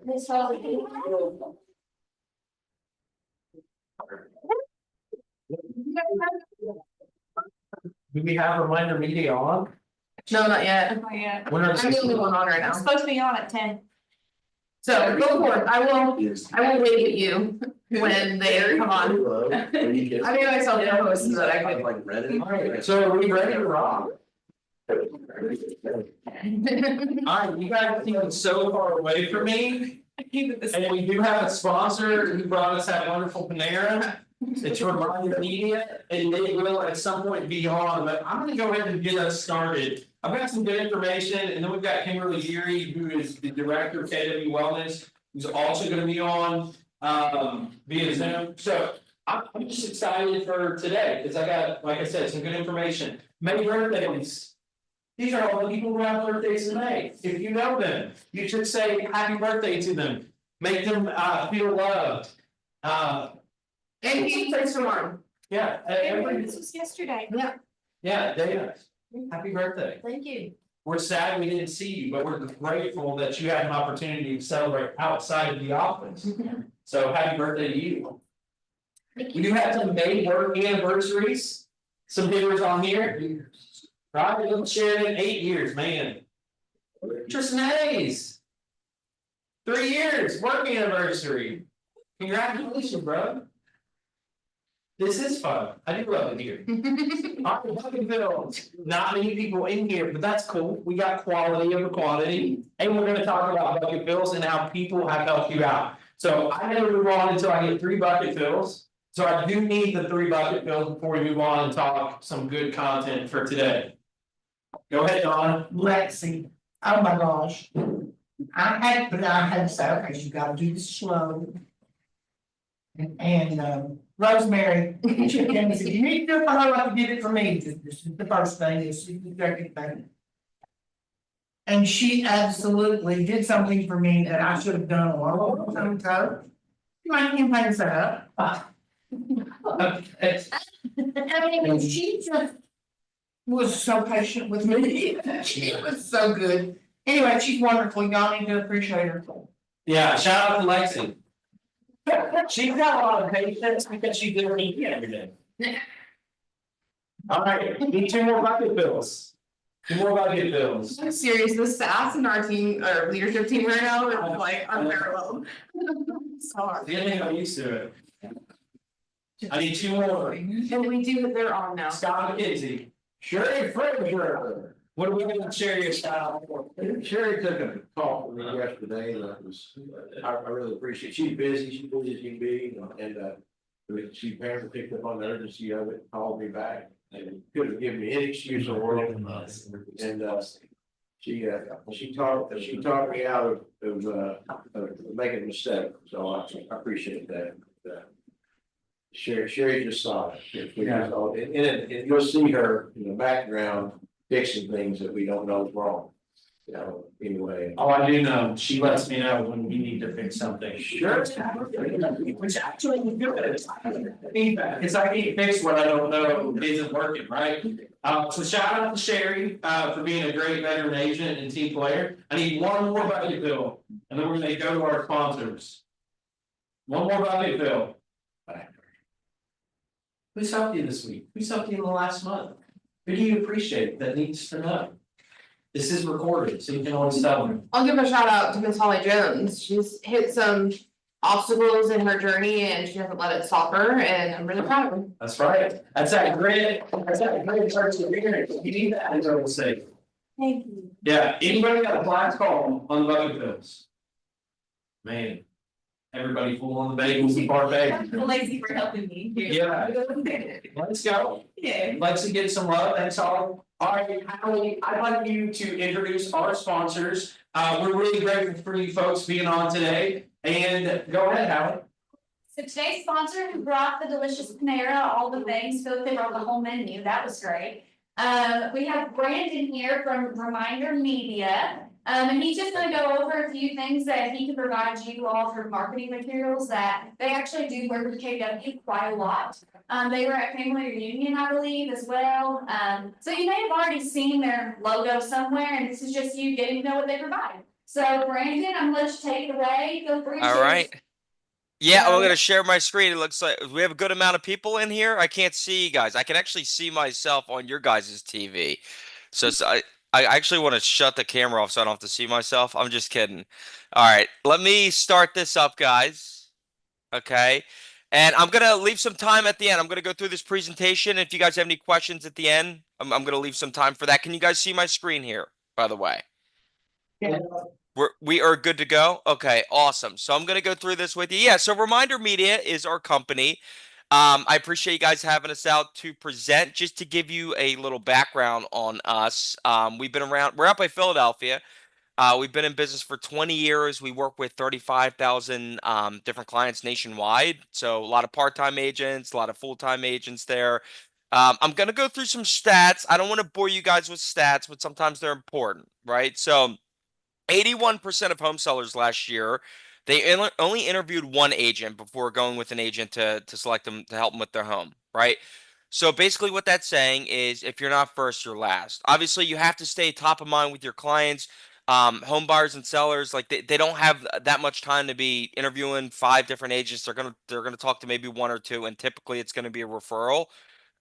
Miss Holly. Do we have reminder media on? No, not yet. Not yet. When are I'm the only one on right I'm now. supposed to be on at 10. So go for it. I will wave at you when they come on. I made myself a host so that I could. Like ready? Alright, so are we ready to rock? Alright, you guys seem so far away from me. And we do have a sponsor who brought us that wonderful Panera. It's Reminder Media, and they will at some point be on, but I'm gonna go ahead and get us started. I've got some good information, and then we've got Kimberly, who is the director of KW Wellness, who's also gonna be on via Zoom. So I'm just excited for today, because I got, like I said, some good information. May birthdays. These are all the people who have birthdays in May. If you know them, you should say happy birthday to them. Make them feel loved. And he plays tomorrow. Yeah, This was yesterday. yeah, Dana, happy birthday. Thank you. We're sad we didn't see you, but we're grateful that you had an opportunity to celebrate outside of the office. So happy birthday to you. We do have some May work anniversaries, some viewers on here. Right, little Shannon, 8 years, man. Tristan Hayes. 3 years, work anniversary. Congratulations, bro. This is fun. I do love it here. Not many people in here, but that's cool. We got quality over quantity. And we're gonna talk about bucket fills and how people have helped you out. So I never move on until I get 3 bucket fills. So I do need the 3 bucket fills before we move on and talk some good content for today. Go ahead, Dawn. Lexi, oh my gosh. I had to say, okay, you gotta do this slow. And Rosemary, she came and said, you need to do it for her like you did it for me. This is the first thing, this is the second thing. And she absolutely did something for me that I should have done a long time ago. My campaign set up. Okay. I mean, she just was so patient with me. She was so good. Anyway, she's wonderful. Y'all need to appreciate her. Yeah, shout out to Lexi. She's got a lot of patience because she did me every day. All right, need 2 more bucket bills. 2 more bucket bills. I'm serious, the sass in our team, or leadership team right now is like unparalleled. Sorry. The other thing I'm used to it. I need 2 more. And we do, they're on now. Scott McKenzie. Sherry Fraser. What are we gonna share your style for? Sherry took a call from me yesterday, and I really appreciate, she's busy as she can be, and she apparently picked up on the urgency of it, called me back. And couldn't give me any excuse in the world, and she talked me out of making a mistake, so I appreciate that. Sherry just saw it. And you'll see her in the background fixing things that we don't know is wrong. You know, anyway. Oh, I do know, she lets me know when we need to fix something. Sure. Which actually is good. Feedback, because I need to fix what I don't know isn't working, right? So shout out to Sherry, for being a great veteran agent and team player. I need 1 more bucket bill, and then we're gonna go to our sponsors. 1 more bucket bill. Who's helped you this week? Who's helped you in the last month? Who do you appreciate that needs to know? This is recorded, so you can always tell them. I'll give a shout out to Miss Holly Jones. She's hit some obstacles in her journey and she doesn't let it stop her, and I'm really proud of her. That's right. That's that great perseverance. You need that, as I will say. Thank you. Yeah, anybody got a last call on the bucket bills? Man, everybody full on the bagels and parfait. Lazy for helping me. Yeah. Let's go. Yeah. Let's get some love, that's all. All right, Hallie, I'd like you to introduce our sponsors. We're really grateful for you folks being on today, and go ahead, Hallie. So today's sponsor who brought the delicious Panera, all the things, so they brought the whole menu, that was great. We have Brandon here from Reminder Media. And he's just gonna go over a few things that he can provide you all for marketing materials that they actually do work with KW quite a lot. They were at family reunion, I believe, as well. So you may have already seen their logo somewhere, and this is just you getting to know what they provide. So Brandon, I'm gonna let you take it away, feel free to. All right. Yeah, I'm So- gonna share my screen. It looks like we have a good amount of people in here. I can't see you guys. I can actually see myself on your guys' TV. So I actually want to shut the camera off so I don't have to see myself. I'm just kidding. All right, let me start this up, guys. Okay. And I'm gonna leave some time at the end. I'm gonna go through this presentation. If you guys have any questions at the end, I'm gonna leave some time for that. Can you guys see my screen here, by the way? Yeah. We are good to go. Okay, awesome. So I'm gonna go through this with you. Yeah, so Reminder Media is our company. I appreciate you guys having us out to present. Just to give you a little background on us, we've been around. We're out by Philadelphia. We've been in business for 20 years. We work with 35,000 different clients nationwide. So a lot of part-time agents, a lot of full-time agents there. I'm gonna go through some stats. I don't want to bore you guys with stats, but sometimes they're important, right? So 81% of home sellers last year, they only interviewed one agent before going with an agent to select them to help them with their home, right? So basically what that's saying is if you're not first, you're last. Obviously, you have to stay top of mind with your clients. Home buyers and sellers, like they don't have that much time to be interviewing 5 different agents. They're gonna talk to maybe one or two, and typically it's gonna be a referral.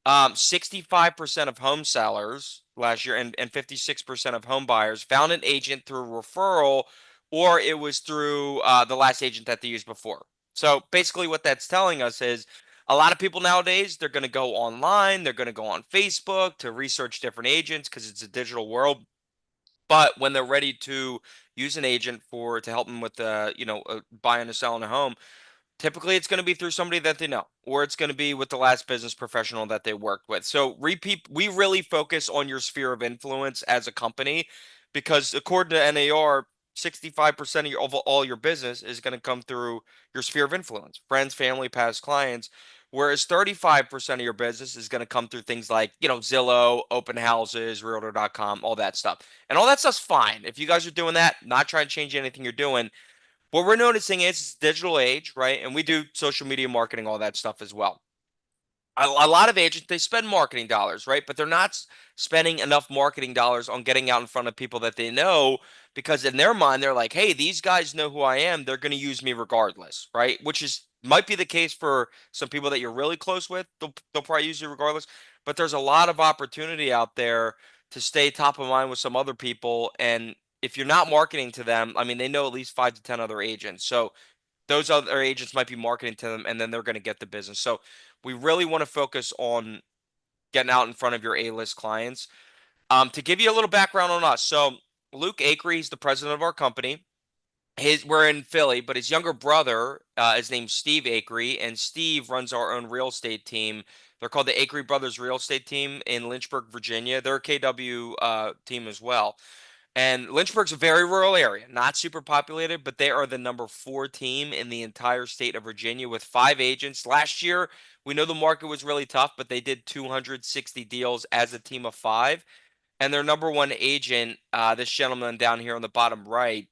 65% of home sellers last year and 56% of home buyers found an agent through referral, or it was through the last agent that they used before. So basically, what that's telling us is a lot of people nowadays, they're going to go online, they're going to go on Facebook to research different agents because it's a digital world. But when they're ready to use an agent to help them with buying or selling a home, typically, it's going to be through somebody that they know, or it's going to be with the last business professional that they worked with. So, we really focus on your sphere of influence as a company because, according to NAR, 65% of all your business is going to come through your sphere of influence, friends, family, past clients. Whereas 35% of your business is going to come through things like, Zillow, open houses, realtor.com, all that stuff. And all that stuff's fine. If you guys are doing that, not trying to change anything you're doing, what we're noticing is it's digital age, right? And we do social media marketing, all that stuff as well. A lot of agents, they spend marketing dollars, right? But they're not spending enough marketing dollars on getting out in front of people that they know because in their mind, they're like, hey, these guys know who I am. They're going to use me regardless, right? Which might be the case for some people that you're really close with. They'll probably use you regardless. But there's a lot of opportunity out there to stay top of mind with some other people. And if you're not marketing to them, I mean, they know at least 5 to 10 other agents. So those other agents might be marketing to them and then they're going to get the business. So we really want to focus on getting out in front of your A-list clients. To give you a little background on us. So Luke Acree is the president of our company. We're in Philly, but his younger brother is named Steve Acree, and Steve runs our own real estate team. They're called the Acree Brothers Real Estate Team in Lynchburg, Virginia. They're a KW team as well. And Lynchburg's a very rural area, not super populated, but they are the number 4 team in the entire state of Virginia with 5 agents. Last year, we know the market was really tough, but they did 260 deals as a team of 5. And their number 1 agent, this gentleman down here on the bottom right,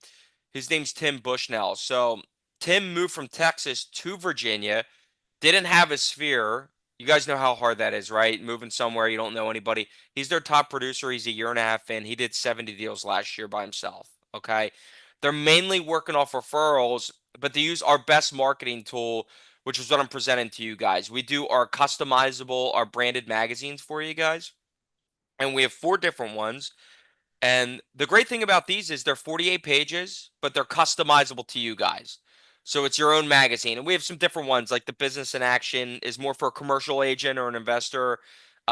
his name's Tim Bushnell. So Tim moved from Texas to Virginia, didn't have a sphere. You guys know how hard that is, right? Moving somewhere you don't know anybody. He's their top producer. He's a year and a half in. He did 70 deals last year by himself. Okay. They're mainly working off referrals, but they use our best marketing tool, which is what I'm presenting to you guys. We do our customizable, our branded magazines for you guys. And we have 4 different ones. And the great thing about these is they're 48 pages, but they're customizable to you guys. So it's your own magazine. And we have some different ones, like the Business in Action is more for a commercial agent or an investor.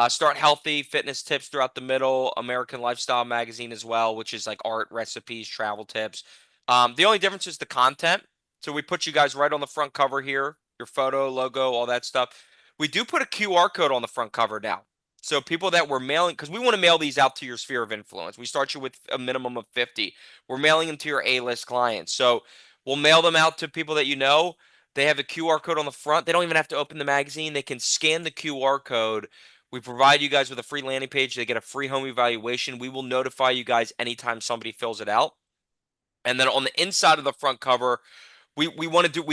Start Healthy, fitness tips throughout the middle, American Lifestyle magazine as well, which is like art, recipes, travel tips. The only difference is the content. So we put you guys right on the front cover here, your photo, logo, all that stuff. We do put a QR code on the front cover now. So people that we're mailing, because we want to mail these out to your sphere of influence. We start you with a minimum of 50. We're mailing them to your A-list clients. So we'll mail them out to people that you know. They have a QR code on the front. They don't even have to open the magazine. They can scan the QR code. We provide you guys with a free landing page. They get a free home evaluation. We will notify you guys anytime somebody fills it out. And then on the inside of the front cover, we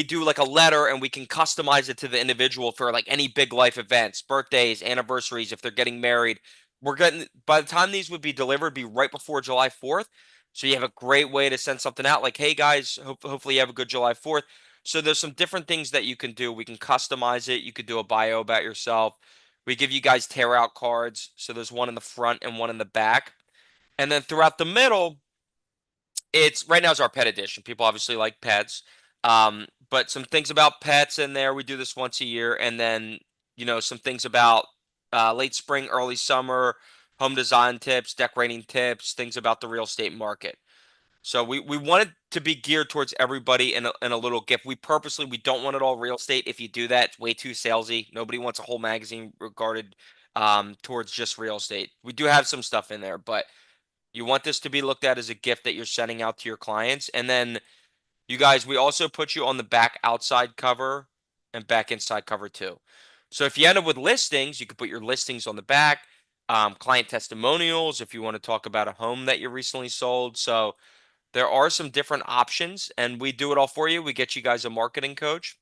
do like a letter and we can customize it to the individual for like any big life events, birthdays, anniversaries, if they're getting married. By the time these would be delivered, be right before July 4th. So you have a great way to send something out like, hey guys, hopefully you have a good July 4th. So there's some different things that you can do. We can customize it. You could do a bio about yourself. We give you guys tear out cards. So there's one in the front and one in the back. And then throughout the middle, it's right now is our pet edition. People obviously like pets. But some things about pets in there. We do this once a year. And then, some things about late spring, early summer, home design tips, decorating tips, things about the real estate market. So we want it to be geared towards everybody in a little gift. We don't want it all real estate. If you do that, it's way too salesy. Nobody wants a whole magazine regarded towards just real estate. We do have some stuff in there, but you want this to be looked at as a gift that you're sending out to your clients. And then you guys, we also put you on the back outside cover and back inside cover too. So if you end up with listings, you can put your listings on the back, client testimonials if you want to talk about a home that you recently sold. So there are some different options, and we do it all for you. We get you guys a marketing coach.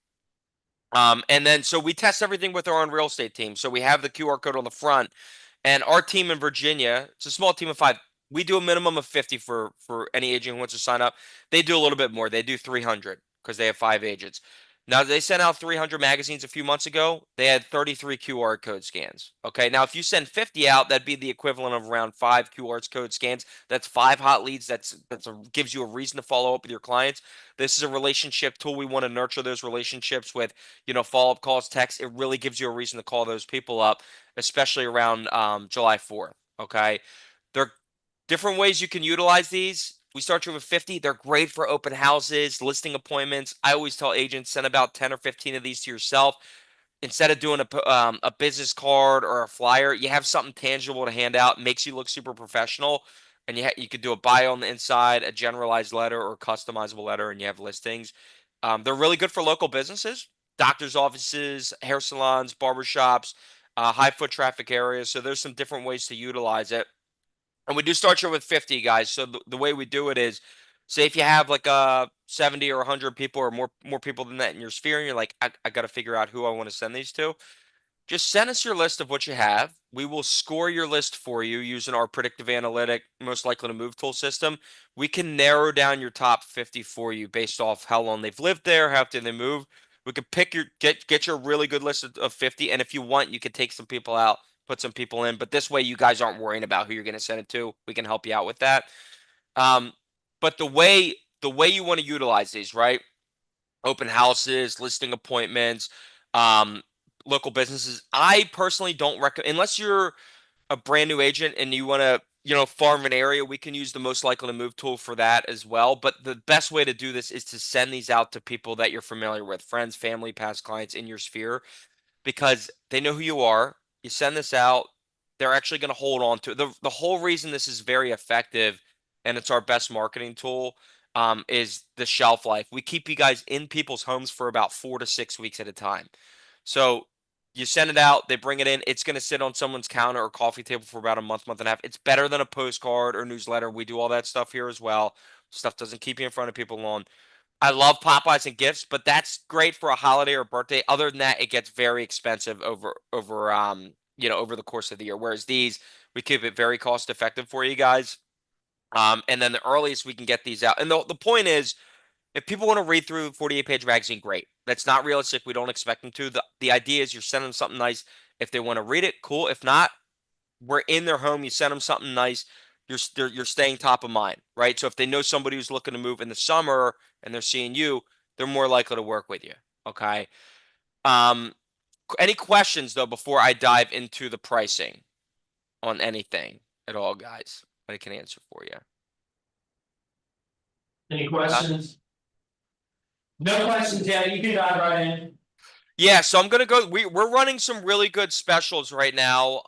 And then so we test everything with our own real estate team. So we have the QR code on the front, and our team in Virginia, it's a small team of 5. We do a minimum of 50 for any agent who wants to sign up. They do a little bit more. They do 300 because they have 5 agents. Now they sent out 300 magazines a few months ago. They had 33 QR code scans. Okay. Now if you send 50 out, that'd be the equivalent of around 5 QR code scans. That's 5 hot leads. Gives you a reason to follow up with your clients. This is a relationship tool. We want to nurture those relationships with, follow-up calls, texts. It really gives you a reason to call those people up, especially around July 4th. Okay. There are different ways you can utilize these. We start you with 50. They're great for open houses, listing appointments. I always tell agents, send about 10 or 15 of these to yourself. Instead of doing a business card or a flyer, you have something tangible to hand out. It makes you look super professional. And you could do a bio on the inside, a generalized letter or customizable letter, and you have listings. They're really good for local businesses, doctors' offices, hair salons, barbershops, high foot traffic areas. So there's some different ways to utilize it. And we do start you with 50 guys. So the way we do it is, say if you have like 70 or 100 people or more people than that in your sphere, and you're like, I got to figure out who I want to send these to. Just send us your list of what you have. We will score your list for you using our predictive analytic, most likely to move tool system. We can narrow down your top 50 for you based off how long they've lived there, how often they move. We could pick get your really good list of 50, and if you want, you could take some people out, put some people in. But this way, you guys aren't worrying about who you're going to send it to. We can help you out with that. But the way you want to utilize these, right? Open houses, listing appointments, local businesses. I personally don't recommend, unless you're a brand new agent and you want to, farm an area, we can use the most likely to move tool for that as well. But the best way to do this is to send these out to people that you're familiar with, friends, family, past clients in your sphere, because they know who you are. You send this out, they're actually going to hold on to it. The whole reason this is very effective and it's our best marketing tool is the shelf life. We keep you guys in people's homes for about 4 to 6 weeks at a time. So you send it out, they bring it in, it's going to sit on someone's counter or coffee table for about a month, month and a half. It's better than a postcard or newsletter. We do all that stuff here as well. Stuff doesn't keep you in front of people long. I love Popeyes and gifts, but that's great for a holiday or birthday. Other than that, it gets very expensive over the course of the year. Whereas these, we keep it very cost effective for you guys. And then the earliest we can get these out. And the point is, if people want to read through 48-page magazine, great. That's not realistic. We don't expect them to. The idea is you're sending them something nice. If they want to read it, cool. If not, we're in their home. You send them something nice. You're staying top of mind, right? So if they know somebody who's looking to move in the summer and they're seeing you, they're more likely to work with you. Okay. Um, any questions though before I dive into the pricing on anything at all, guys? I can answer for you. Any questions? No questions yet. You can dive right in. Yeah, so I'm gonna go. We're running some really good specials right now.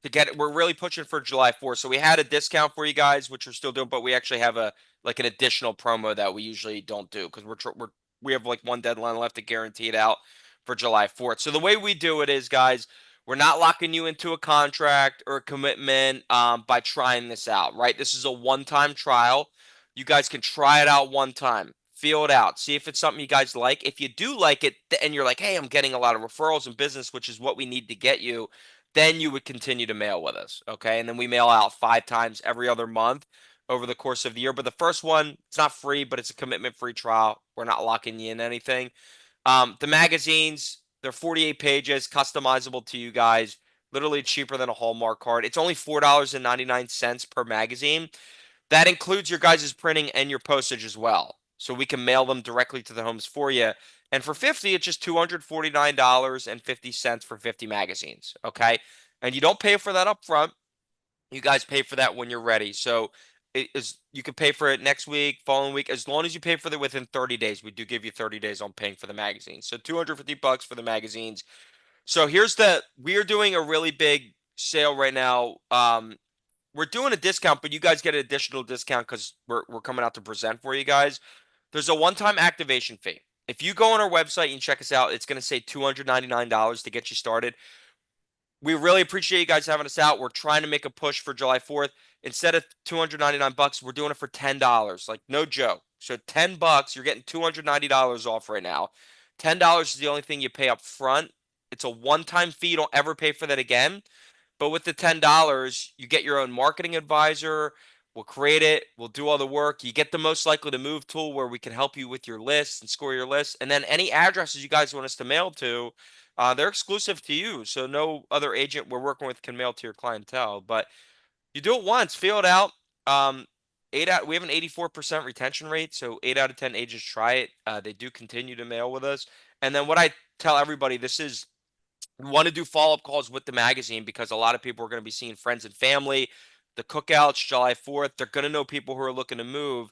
To get it, we're really pushing for July 4th. So we had a discount for you guys, which we're still doing, but we actually have an additional promo that we usually don't do because we have like one deadline left to guarantee it out for July 4th. So the way we do it is, guys, we're not locking you into a contract or a commitment by trying this out, right? This is a one-time trial. You guys can try it out one time. Feel it out. See if it's something you guys like. If you do like it and you're like, hey, I'm getting a lot of referrals and business, which is what we need to get you, then you would continue to mail with us. Okay. And then we mail out 5 times every other month over the course of the year. But the first one, it's not free, but it's a commitment-free trial. We're not locking you in anything. The magazines, they're 48 pages, customizable to you guys. Literally cheaper than a Hallmark card. It's only $4.99 per magazine. That includes your guys' printing and your postage as well. So we can mail them directly to the homes for you. And for 50, it's just $249.50 for 50 magazines. Okay. And you don't pay for that up front. You guys pay for that when you're ready. So it is, you can pay for it next week, following week, as long as you pay for it within 30 days. We do give you 30 days on paying for the magazines. So $250 for the magazines. So we are doing a really big sale right now. We're doing a discount, but you guys get an additional discount because we're coming out to present for you guys. There's a one-time activation fee. If you go on our website and check us out, it's going to say $299 to get you started. We really appreciate you guys having us out. We're trying to make a push for July 4th. Instead of $299, we're doing it for $10. Like, no joke. So $10, you're getting $290 off right now. $10 is the only thing you pay up front. It's a one-time fee. You don't ever pay for that again. But with the $10, you get your own marketing advisor. We'll create it. We'll do all the work. You get the most likely to move tool where we can help you with your lists and score your lists. And then any addresses you guys want us to mail to, they're exclusive to you. So no other agent we're working with can mail to your clientele. But you do it once, feel it out. We have an 84% retention rate. So 8 out of 10 agents try it. They do continue to mail with us. And then what I tell everybody, we want to do follow-up calls with the magazine because a lot of people are going to be seeing friends and family. The cookouts, July 4th, they're going to know people who are looking to move.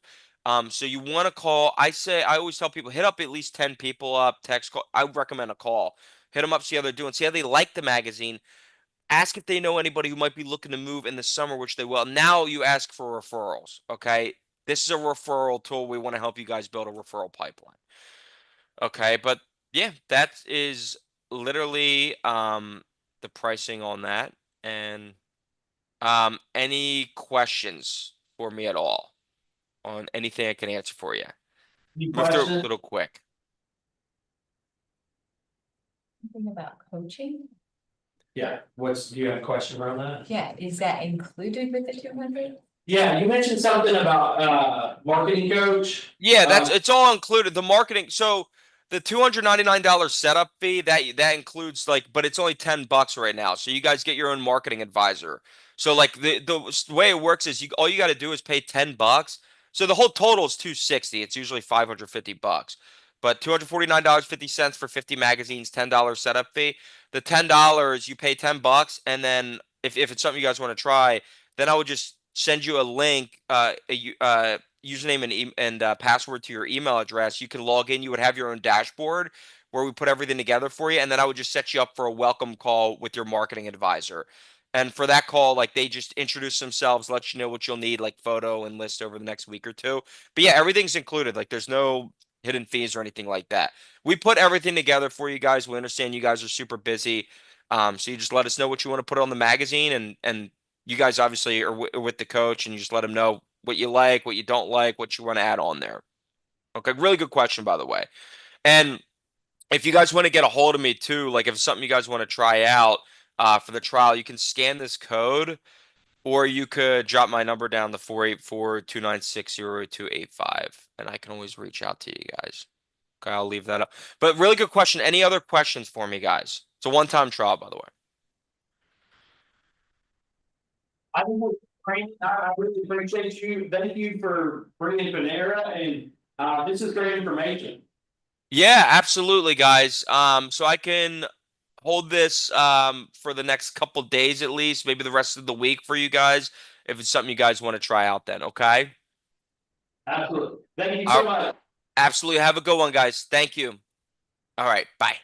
So you want to call. I always tell people, hit up at least 10 people up, text call. I would recommend a call. Hit them up, see how they're doing, see how they like the magazine. Ask if they know anybody who might be looking to move in the summer, which they will. Now you ask for referrals, okay? This is a referral tool. We want to help you guys build a referral pipeline. Okay, but yeah, that is literally the pricing on that. And any questions for me at all on anything I can answer for you? Move through a little quick. Something about coaching? Yeah, do you have a question around that? Yeah, is that included with the 200? Yeah, you mentioned something about marketing coach. Yeah, it's all included. The marketing, so the $299 setup fee, that includes but it's only $10 right now. So you guys get your own marketing advisor. So like the way it works is all you got to do is pay $10. So the whole total is $260. It's usually $550. But $249.50 for 50 magazines, $10 setup fee. The $10, you pay $10, and then if it's something you guys want to try, then I would just send you a link, username and password to your email address. You can log in. You would have your own dashboard where we put everything together for you, and then I would just set you up for a welcome call with your marketing advisor. And for that call, they just introduce themselves, let you know what you'll need, like photo and list over the next week or two. But yeah, everything's included. There's no hidden fees or anything like that. We put everything together for you guys. We understand you guys are super busy. So you just let us know what you want to put on the magazine, and you guys obviously are with the coach, and you just let him know what you like, what you don't like, what you want to add on there. Okay, really good question, by the way. And if you guys want to get a hold of me too, if it's something you guys want to try out for the trial, you can scan this code, or you could drop my number down to 484-296-0285, and I can always reach out to you guys. Okay, I'll leave that up. But really good question. Any other questions for me, guys? It's a one-time trial, by the way. I really appreciate you. Thank you for bringing Panera, and this is great information. Yeah, absolutely, guys. So I can hold this for the next couple days at least, maybe the rest of the week for you guys, if it's something you guys want to try out then, okay? Absolutely. Thank you so much. Absolutely. Have a good one, guys. Thank you. All right, bye.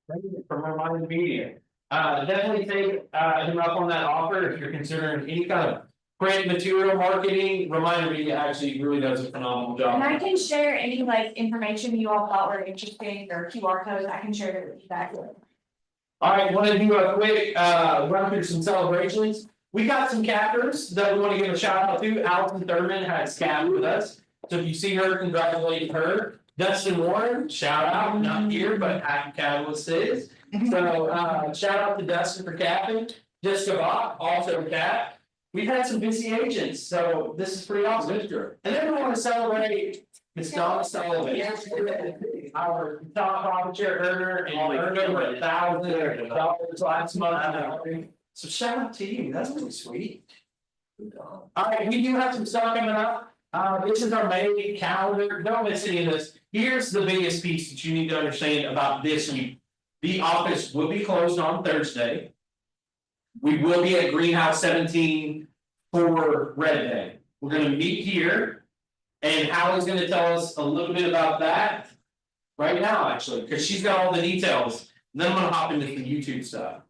Thank you for reminding me. Definitely take him up on that offer if you're considering any kind of print material marketing. Reminder Media actually really does a phenomenal job. And I can share any information you all thought were interesting or QR codes. I can share it with you guys. All right, want to do a quick run through some celebrations. We got some captors that we want to give a shout out to. Allison Thurman has capped with us. So if you see her, congratulate her. Dustin Warren, shout out, not here, but happy Catalyst is. So shout out to Dustin for capping. Jessica Bach, also Cat. We've had some busy agents, so this is pretty awesome. And then we want to celebrate Miss Donna Sullivan. Our top officer earner and earned over $1,000 last month. So shout out to you, that's really sweet. Alright, we do have some stuff coming up. This is our May calendar, don't miss any of this. Here's the biggest piece that you need to understand about this week. The office will be closed on Thursday. We will be at Greenhouse 17 for Red Day. We're gonna meet here. And Hallie's gonna tell us a little bit about that right now, actually, because she's got all the details. Then I'm gonna hop into the YouTube stuff.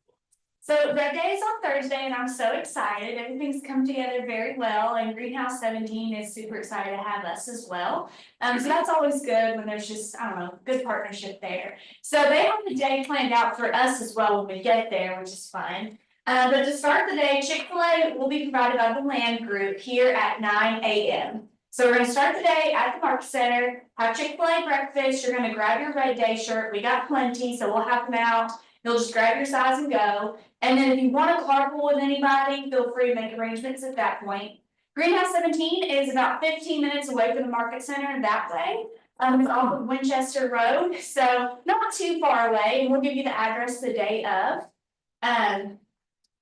So Red Day is on Thursday and I'm so excited. Everything's come together very well and Greenhouse 17 is super excited to have us as well. So that's always good when there's just, I don't know, good partnership there. So they have the day planned out for us as well when we get there, which is fun. But to start the day, Chick-fil-A will be provided by the Land Group here at 9 a.m. So we're gonna start the day at the Market Center, have Chick-fil-A breakfast, you're gonna grab your Red Day shirt, we got plenty, so we'll have them out. You'll just grab your size and go. And then if you want to carpool with anybody, feel free to make arrangements at that point. Greenhouse 17 is about 15 minutes away from the Market Center that way. It's off of Winchester Road, so not too far away, and we'll give you the address the day of.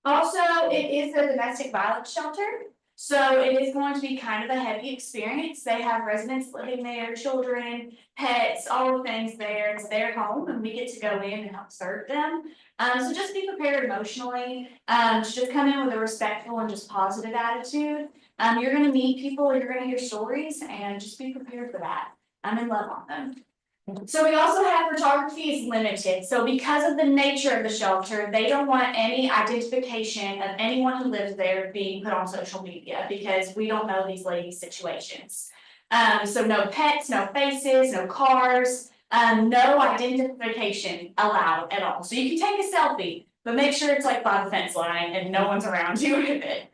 Also, it is a domestic violence shelter, so it is going to be kind of a heavy experience. They have residents living there, children, pets, all the things there. It's their home, and we get to go in and help serve them. So just be prepared emotionally. Just come in with a respectful and just positive attitude. You're going to meet people, you're going to hear stories, and just be prepared for that. And love on them. So we also have photography is limited. So because of the nature of the shelter, they don't want any identification of anyone who lives there being put on social media because we don't know these ladies' situations. So no pets, no faces, no cars, no identification allowed at all. So you can take a selfie, but make sure it's like by the fence line and no one's around you with it.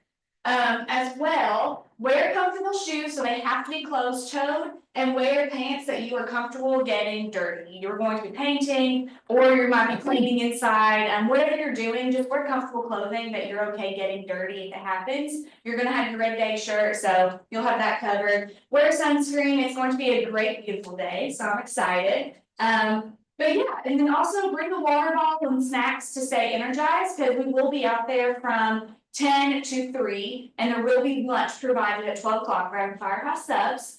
As well, wear comfortable shoes, so they have to be closed-toed, and wear pants that you are comfortable getting dirty. You're going to be painting, or you might be cleaning inside, whatever you're doing, just wear comfortable clothing that you're okay getting dirty if it happens. You're gonna have your Red Day shirt, so you'll have that covered. Wear sunscreen, it's going to be a great, beautiful day, so I'm excited. But yeah, and then also bring a water bottle and snacks to stay energized, because we will be out there from 10 to 3, and there will be lunch provided at 12 o'clock. We're having Firehouse Subs.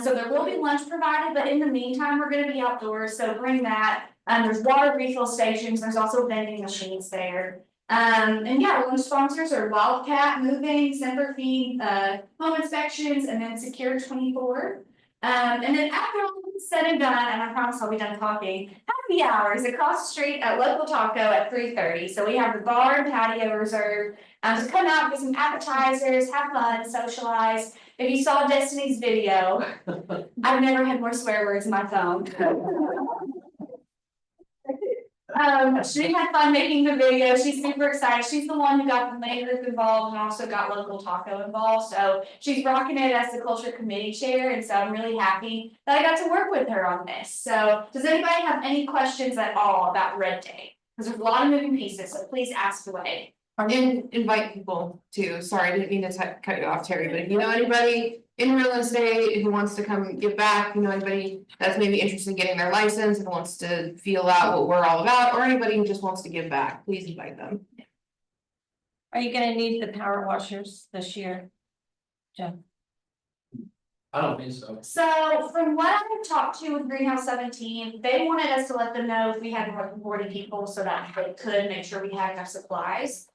So there will be lunch provided, but in the meantime, we're gonna be outdoors, so bring that. There's water refill stations, there's also vending machines there. And yeah, our lunch sponsors are Wildcat Moving, Semper Fi, Home Inspections, and then Secure 24. And then after all is said and done, and I promise I'll be done talking, happy hours across the street at Local Taco at 3:30. So we have the bar and patio reserved. So come out, get some appetizers, have fun, socialize. If you saw Destiny's video, I've never had more swear words in my phone. She had fun making the video. She's super excited. She's the one who got the main group involved and also got Local Taco involved. So she's rocking it as the culture committee chair. And so I'm really happy that I got to work with her on this. So does anybody have any questions at all about Red Day? Because there's a lot of moving pieces, so please ask away. And invite people too. Sorry, I didn't mean to cut you off, Terry, but if you know anybody in real estate who wants to come give back, you know anybody that's maybe interested in getting their license and wants to feel out what we're all about, or anybody who just wants to give back, please invite them. Are you gonna need the power washers this year? Jeff? I don't think so. So from what I've talked to with Greenhouse 17, they wanted us to let them know if we had more than 40 people so that they could make sure we had enough supplies.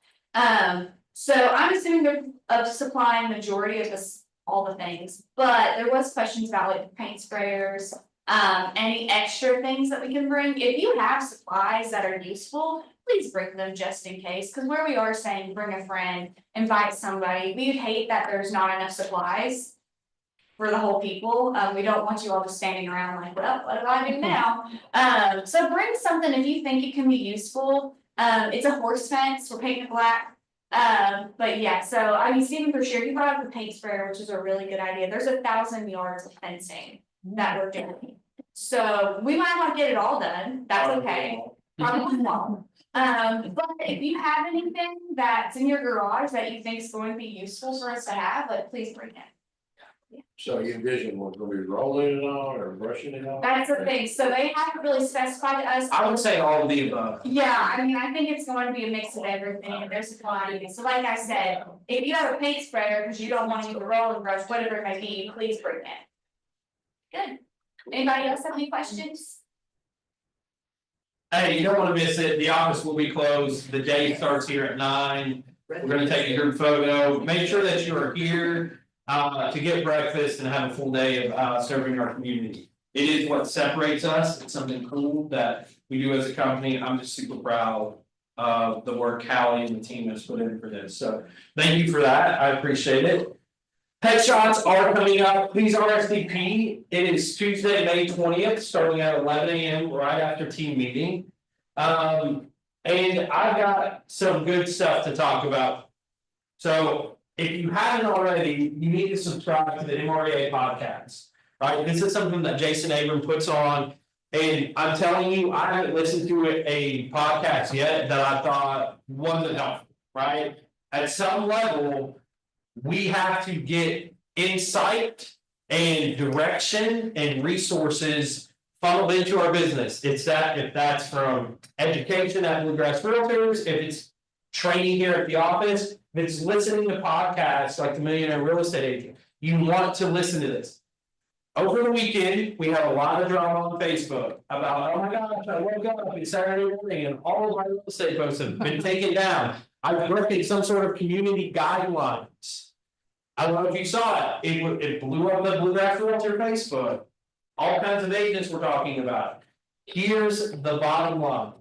So I'm assuming they're supplying majority of this, all the things, but there was questions about like paint sprayers, any extra things that we can bring. If you have supplies that are useful, please bring them just in case, because where we are saying bring a friend, invite somebody, we'd hate that there's not enough supplies for the whole people. We don't want you all just standing around like, well, what do I do now? So bring something if you think it can be useful. It's a horse fence, we're painting it black. But yeah, so I mean, Stephen for sure, he brought up the paint sprayer, which is a really good idea. There's 1,000 yards of fencing that we're doing. So we might not get it all done, that's okay. Probably won't. But if you have anything that's in your garage that you think is going to be useful for us to have, like, please bring it. So you envision what's gonna be rolling it on or brushing it off? That's the thing, so they haven't really specified to us. I would say all of the above. Yeah, I mean, I think it's going to be a mix of everything, and there's a quantity, so like I said, if you have a paint sprayer, because you don't want to use a rolling brush, whatever it may be, please bring it. Good. Anybody else have any questions? Hey, you don't wanna miss it, the office will be closed, the day starts here at 9. We're gonna take a group photo, make sure that you are here. To get breakfast and have a full day of serving our community. It is what separates us, it's something cool that we do as a company, I'm just super proud. Of the work Callie and the team has put in for this, so thank you for that, I appreciate it. Headshots are coming up, please RSVP, it is Tuesday, May 20th, starting at 11 AM right after team meeting. And I've got some good stuff to talk about. So. If you haven't already, you need to subscribe to the MREA podcast, right? This is something that Jason Abram puts on. And I'm telling you, I haven't listened to a podcast yet that I thought wasn't helpful, right? At some level, we have to get insight and direction and resources funneled into our business. It's that, if that's from education at Bluegrass Realtors, if it's training here at the office, if it's listening to podcasts like the Millionaire Real Estate Agent, you want to listen to this. Over the weekend, we had a lot of drama on Facebook about, oh my gosh, I woke up, it's Saturday morning and all of my real estate posts have been taken down. I've broken some sort of community guidelines. I don't know if you saw it, it blew up the Bluegrass Realtor Facebook. All kinds of agents were talking about it. Here's the bottom line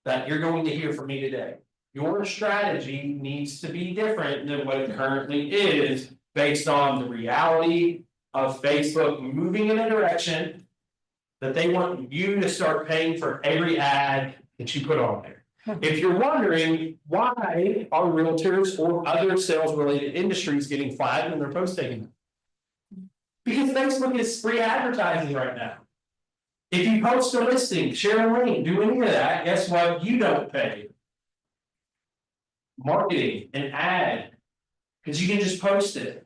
that you're going to hear from me today. Your strategy needs to be different than what it currently is based on the reality of Facebook moving in a direction that they want you to start paying for every ad that you put on there. If you're wondering why are realtors or other sales related industries getting flagged when their posts taken? Because Facebook is free advertising right now. If you post a listing, share a link, do any of that, guess what? You don't pay. Marketing, an ad, because you can just post it.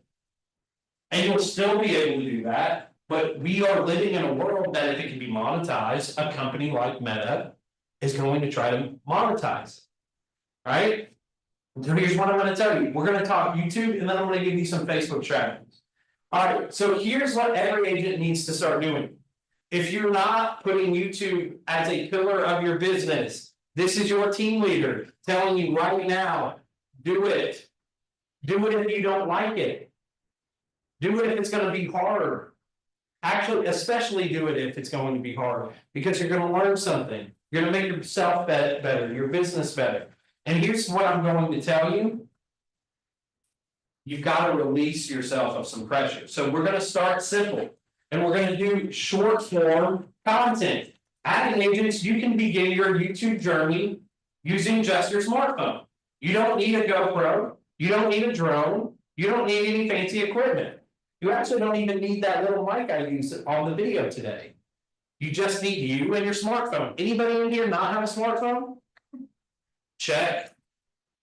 And you'll still be able to do that, but we are living in a world that if it can be monetized, a company like Meta is going to try to monetize. Right? So here's what I'm going to tell you. We're going to talk YouTube and then I'm going to give you some Facebook strategies. Alright, so here's what every agent needs to start doing. If you're not putting YouTube as a pillar of your business, this is your team leader telling you right now, do it. Do it if you don't like it. Do it if it's going to be hard. Actually, especially do it if it's going to be hard, because you're going to learn something. You're going to make yourself better, your business better. And here's what I'm going to tell you. You've got to release yourself of some pressure. So we're going to start simple, and we're going to do short form content. As agents, you can begin your YouTube journey using just your smartphone. You don't need a GoPro, you don't need a drone, you don't need any fancy equipment. You actually don't even need that little mic I used on the video today. You just need you and your smartphone. Anybody in here not have a smartphone? Check.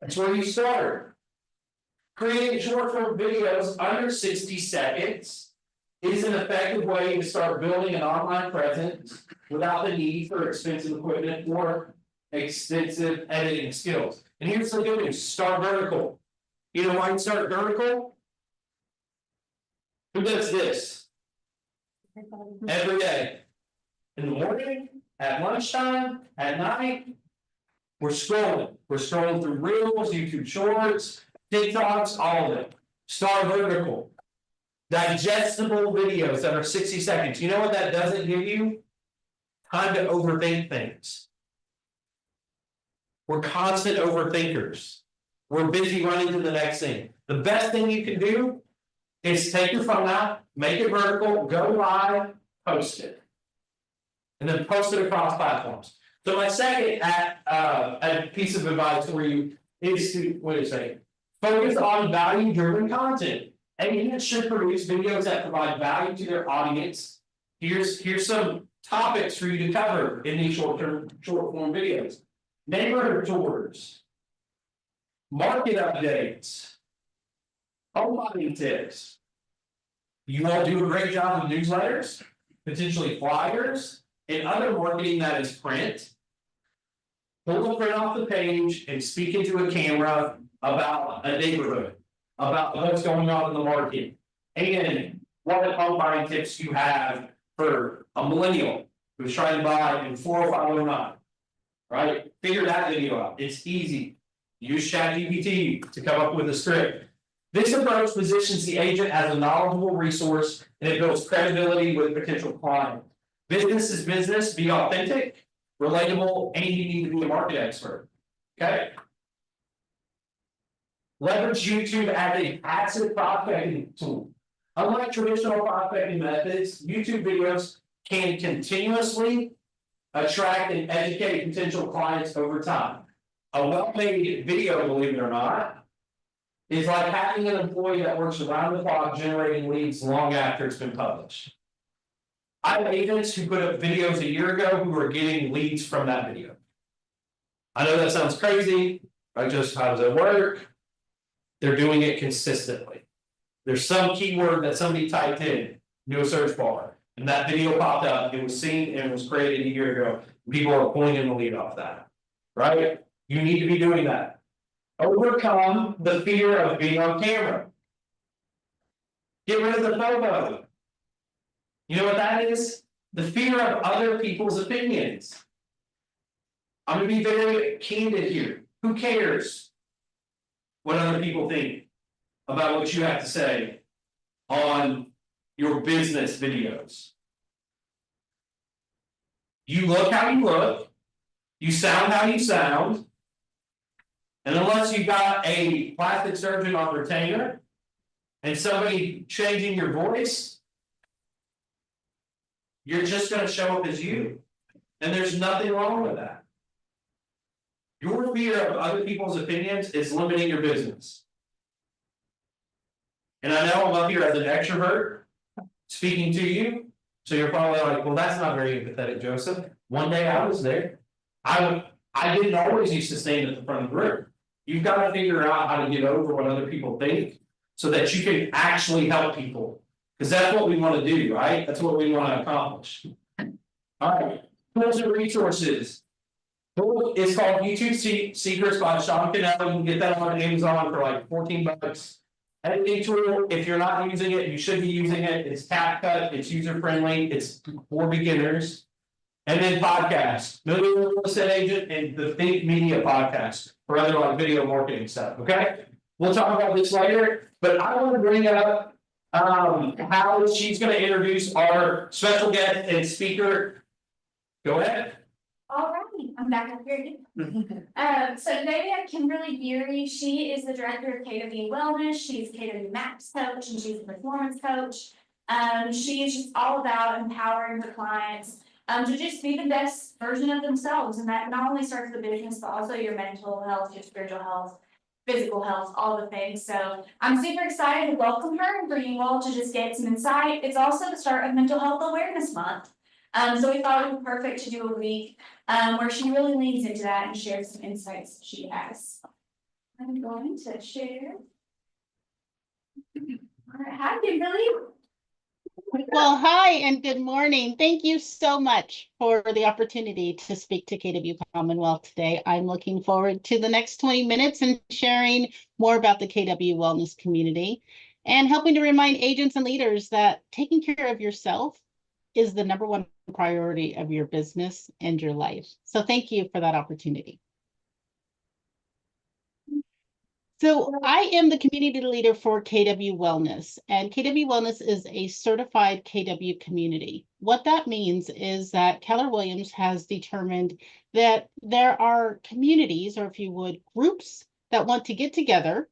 That's where you start. Creating short form videos under 60 seconds is an effective way to start building an online presence without the need for expensive equipment or extensive editing skills. And here's the good news: start vertical. You know why you start vertical? Who does this every day? In the morning, at lunchtime, at night, we're scrolling. We're scrolling through Reels, YouTube Shorts, TikToks, all of it. Start vertical. Digestible videos that are 60 seconds. You know what that doesn't give you? Time to overthink things. We're constant overthinkers. We're busy running to the next thing. The best thing you can do is take your phone out, make it vertical, go live, post it. And then post it across platforms. So my second piece of advice for you is to, what is it? Focus on value-driven content. Agents should produce videos that provide value to their audience. Here's some topics for you to cover in these short form videos. Neighborhood tours. Market updates. Home buying tips. You all do a great job with newsletters, potentially flyers, and other marketing that is print. Pull the print off the page and speak into a camera about a neighborhood, about what's going on in the market. And what home buying tips you have for a millennial who's trying to buy in 40509. Right? Figure that video out. It's easy. Use ChatGPT to come up with a script. This approach positions the agent as a knowledgeable resource and it builds credibility with potential clients. Business is business, be authentic, relatable, and you need to be a market expert. Okay? Leverage YouTube as a passive prospecting tool. Unlike traditional prospecting methods, YouTube videos can continuously attract and educate potential clients over time. A well-made video, believe it or not, is like having an employee that works around the clock generating leads long after it's been published. I have agents who put up videos a year ago who are getting leads from that video. I know that sounds crazy, but just how does it work? They're doing it consistently. There's some keyword that somebody typed in, do a search bar, and that video popped up, it was seen and was created a year ago. People are pulling in the lead off that, right? You need to be doing that. Overcome the fear of being on camera. Get rid of the FOMO. You know what that is? The fear of other people's opinions. I'm gonna be very candid here. Who cares what other people think about what you have to say on your business videos? You look how you look, you sound how you sound, and unless you got a plastic surgeon on retainer and somebody changing your voice, you're just going to show up as you. And there's nothing wrong with that. Your fear of other people's opinions is limiting your business. And I know I'm up here as an extrovert speaking to you, so you're probably like, well, that's not very empathetic, Joseph. One day I was there. I didn't always used to stand at the front of the room. You've got to figure out how to get over what other people think so that you can actually help people. Because that's what we want to do, right? That's what we want to accomplish. All right, tools and resources. It's called YouTube Secrets by Sean Cannell. You can get that on Amazon for like $14. Editing tool, if you're not using it, you should be using it. It's CapCut, it's user friendly, it's for beginners. And then podcast, Million Real Estate Agent and the Think Media podcast for other like video marketing stuff. Okay, we'll talk about this later, but I want to bring up how she's going to introduce our special guest and speaker. Go ahead. All right, I'm back up here again. So today we have Kimberly Guiry. She is the director of KW Wellness. She's KW Max coach and she's a performance coach. She is just all about empowering her clients to just be the best version of themselves. And that not only starts the business, but also your mental health, your spiritual health, physical health, all the things. So I'm super excited to welcome her and for you all to just get some insight. It's also the start of Mental Health Awareness Month. So we thought it would be perfect to do a week where she really leans into that and shares some insights she has. I'm going to share. All right, hi Kimberly. Well, hi and good morning. Thank you so much for the opportunity to speak to KW Commonwealth today. I'm looking forward to the next 20 minutes and sharing more about the KW Wellness community and helping to remind agents and leaders that taking care of yourself is the #1 priority of your business and your life. So thank you for that opportunity. So I am the community leader for KW Wellness, and KW Wellness is a certified KW community. What that means is that Keller Williams has determined that there are communities, or if you would, groups that want to get together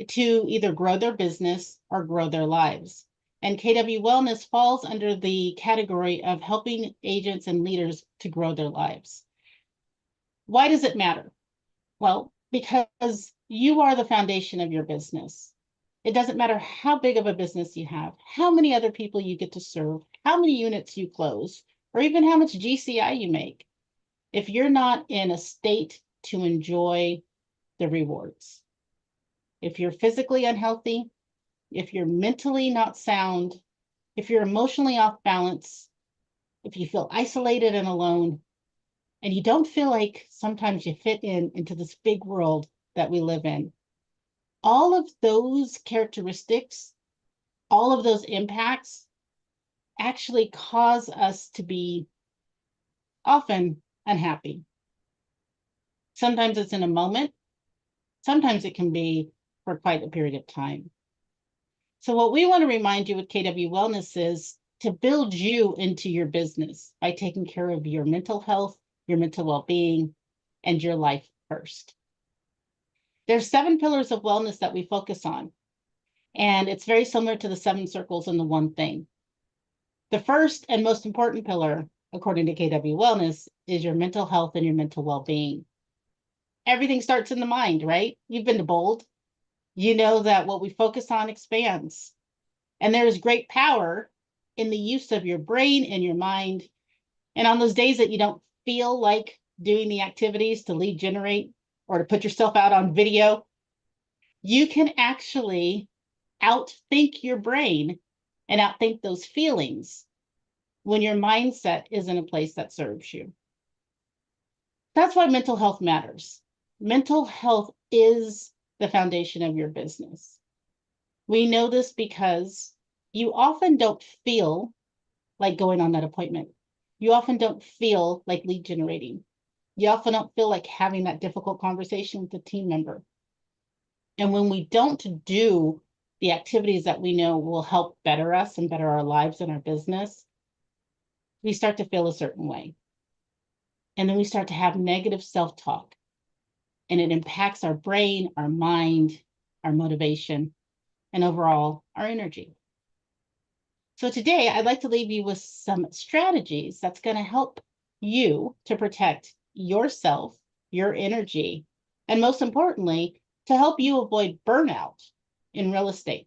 to either grow their business or grow their lives. And KW Wellness falls under the category of helping agents and leaders to grow their lives. Why does it matter? Well, because you are the foundation of your business. It doesn't matter how big of a business you have, how many other people you get to serve, how many units you close. or even how much GCI you make, if you're not in a state to enjoy the rewards. If you're physically unhealthy, if you're mentally not sound, if you're emotionally off balance, if you feel isolated and alone, and you don't feel like sometimes you fit into this big world that we live in, all of those characteristics, all of those impacts actually cause us to be often unhappy. Sometimes it's in a moment, sometimes it can be for quite a period of time. So what we want to remind you with KW Wellness is to build you into your business by taking care of your mental health, your mental well-being, and your life first. There's 7 pillars of wellness that we focus on, and it's very similar to the 7 circles and the one thing. The first and most important pillar, according to KW Wellness, is your mental health and your mental well-being. Everything starts in the mind, right? You've been to Bold. You know that what we focus on expands. And there is great power in the use of your brain and your mind. And on those days that you don't feel like doing the activities to lead generate or to put yourself out on video, you can actually outthink your brain and outthink those feelings when your mindset is in a place that serves you. That's why mental health matters. Mental health is the foundation of your business. We know this because you often don't feel like going on that appointment. You often don't feel like lead generating. You often don't feel like having that difficult conversation with a team member. And when we don't do the activities that we know will help better us and better our lives and our business, we start to feel a certain way. And then we start to have negative self-talk. And it impacts our brain, our mind, our motivation, and overall our energy. So today I'd like to leave you with some strategies that's going to help you to protect yourself, your energy, and most importantly, to help you avoid burnout in real estate.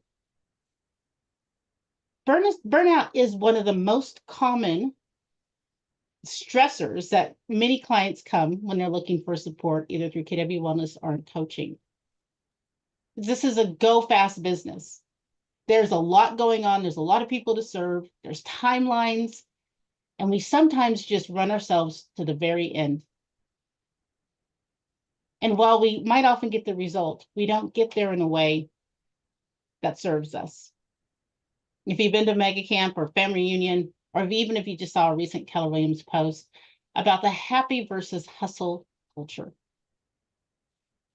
Burnout is one of the most common stressors that many clients come when they're looking for support, either through KW Wellness or in coaching. This is a go fast business. There's a lot going on. There's a lot of people to serve. There's timelines. And we sometimes just run ourselves to the very end. And while we might often get the result, we don't get there in a way that serves us. If you've been to Mega Camp or family reunion, or even if you just saw a recent Keller Williams post about the happy versus hustle culture.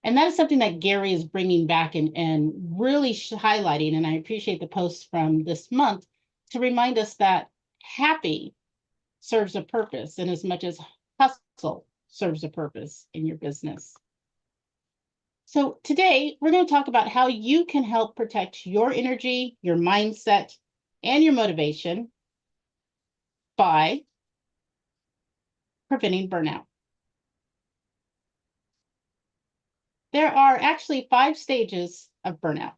And that is something that Guiry is bringing back and really highlighting. And I appreciate the post from this month to remind us that happy serves a purpose in as much as hustle serves a purpose in your business. So today we're going to talk about how you can help protect your energy, your mindset, and your motivation by preventing burnout. There are actually 5 stages of burnout.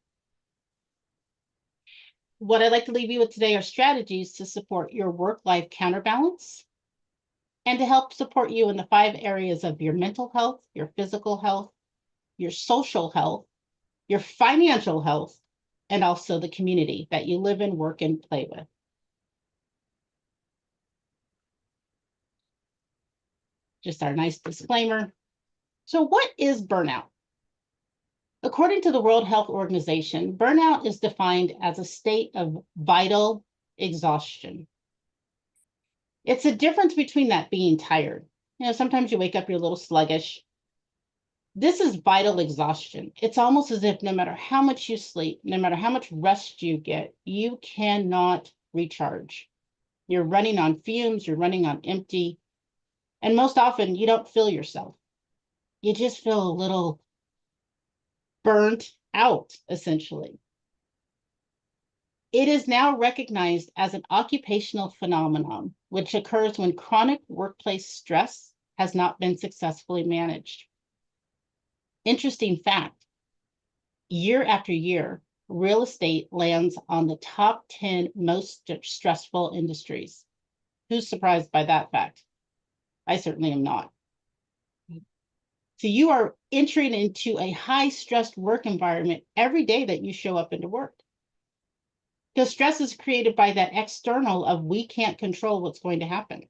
What I'd like to leave you with today are strategies to support your work-life counterbalance and to help support you in the 5 areas of your mental health, your physical health, your social health, your financial health, and also the community that you live in, work, and play with. Just our nice disclaimer. So what is burnout? According to the World Health Organization, burnout is defined as a state of vital exhaustion. It's a difference between that being tired. You know, sometimes you wake up, you're a little sluggish. This is vital exhaustion. It's almost as if no matter how much you sleep, no matter how much rest you get, you cannot recharge. You're running on fumes, you're running on empty, and most often you don't feel yourself. You just feel a little burnt out, essentially. It is now recognized as an occupational phenomenon, which occurs when chronic workplace stress has not been successfully managed. Interesting fact, year after year, real estate lands on the top 10 most stressful industries. Who's surprised by that fact? I certainly am not. So you are entering into a high-stressed work environment every day that you show up into work. Because stress is created by that external of we can't control what's going to happen.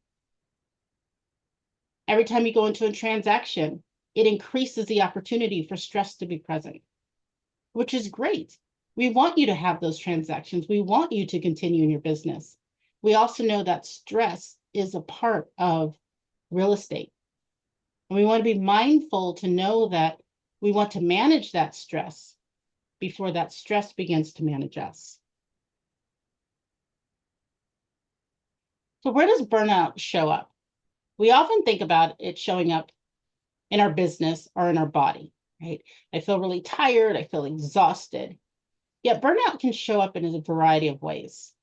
Every time you go into a transaction, it increases the opportunity for stress to be present, which is great. We want you to have those transactions. We want you to continue in your business. We also know that stress is a part of real estate. And we want to be mindful to know that we want to manage that stress before that stress begins to manage us. So where does burnout show up? We often think about it showing up in our business or in our body, right? I feel really tired. I feel exhausted. Yet burnout can show up in a variety of ways.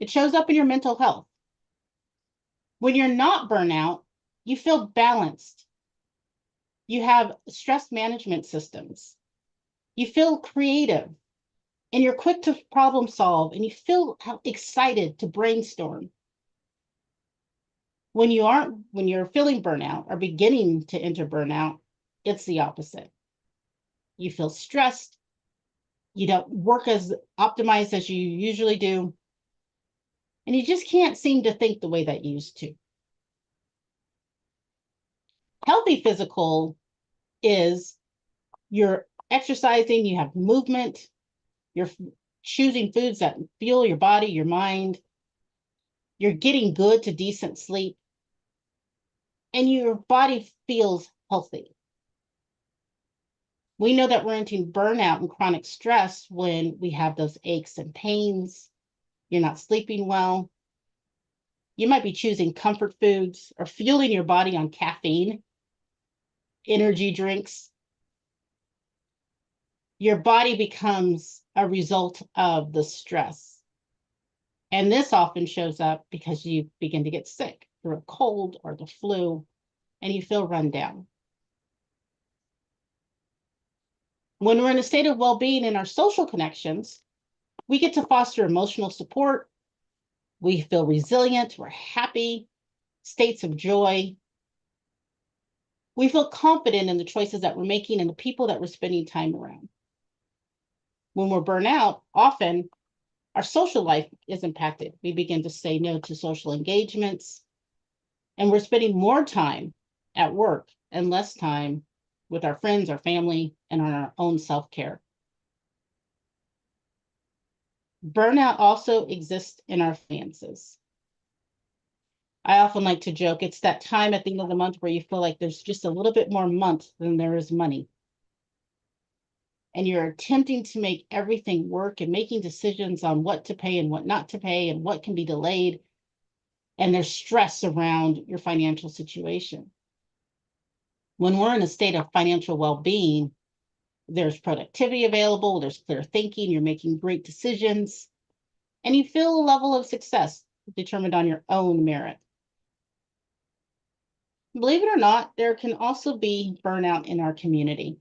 It shows up in your mental health. When you're not burnout, you feel balanced. You have stress management systems. You feel creative and you're quick to problem solve and you feel excited to brainstorm. When you're feeling burnout or beginning to enter burnout, it's the opposite. You feel stressed. You don't work as optimized as you usually do. And you just can't seem to think the way that you used to. Healthy physical is you're exercising, you have movement, you're choosing foods that fuel your body, your mind, you're getting good to decent sleep, and your body feels healthy. We know that we're entering burnout and chronic stress when we have those aches and pains, you're not sleeping well. You might be choosing comfort foods or fueling your body on caffeine, energy drinks. Your body becomes a result of the stress. And this often shows up because you begin to get sick through a cold or the flu, and you feel run down. When we're in a state of well-being in our social connections, we get to foster emotional support. We feel resilient, we're happy, states of joy. We feel confident in the choices that we're making and the people that we're spending time around. When we're burnt out, often our social life is impacted. We begin to say no to social engagements, and we're spending more time at work and less time with our friends, our family, and on our own self-care. Burnout also exists in our finances. I often like to joke, it's that time at the end of the month where you feel like there's just a little bit more month than there is money. And you're attempting to make everything work and making decisions on what to pay and what not to pay and what can be delayed. And there's stress around your financial situation. When we're in a state of financial well-being, there's productivity available, there's clear thinking, you're making great decisions, and you feel a level of success determined on your own merit. Believe it or not, there can also be burnout in our community.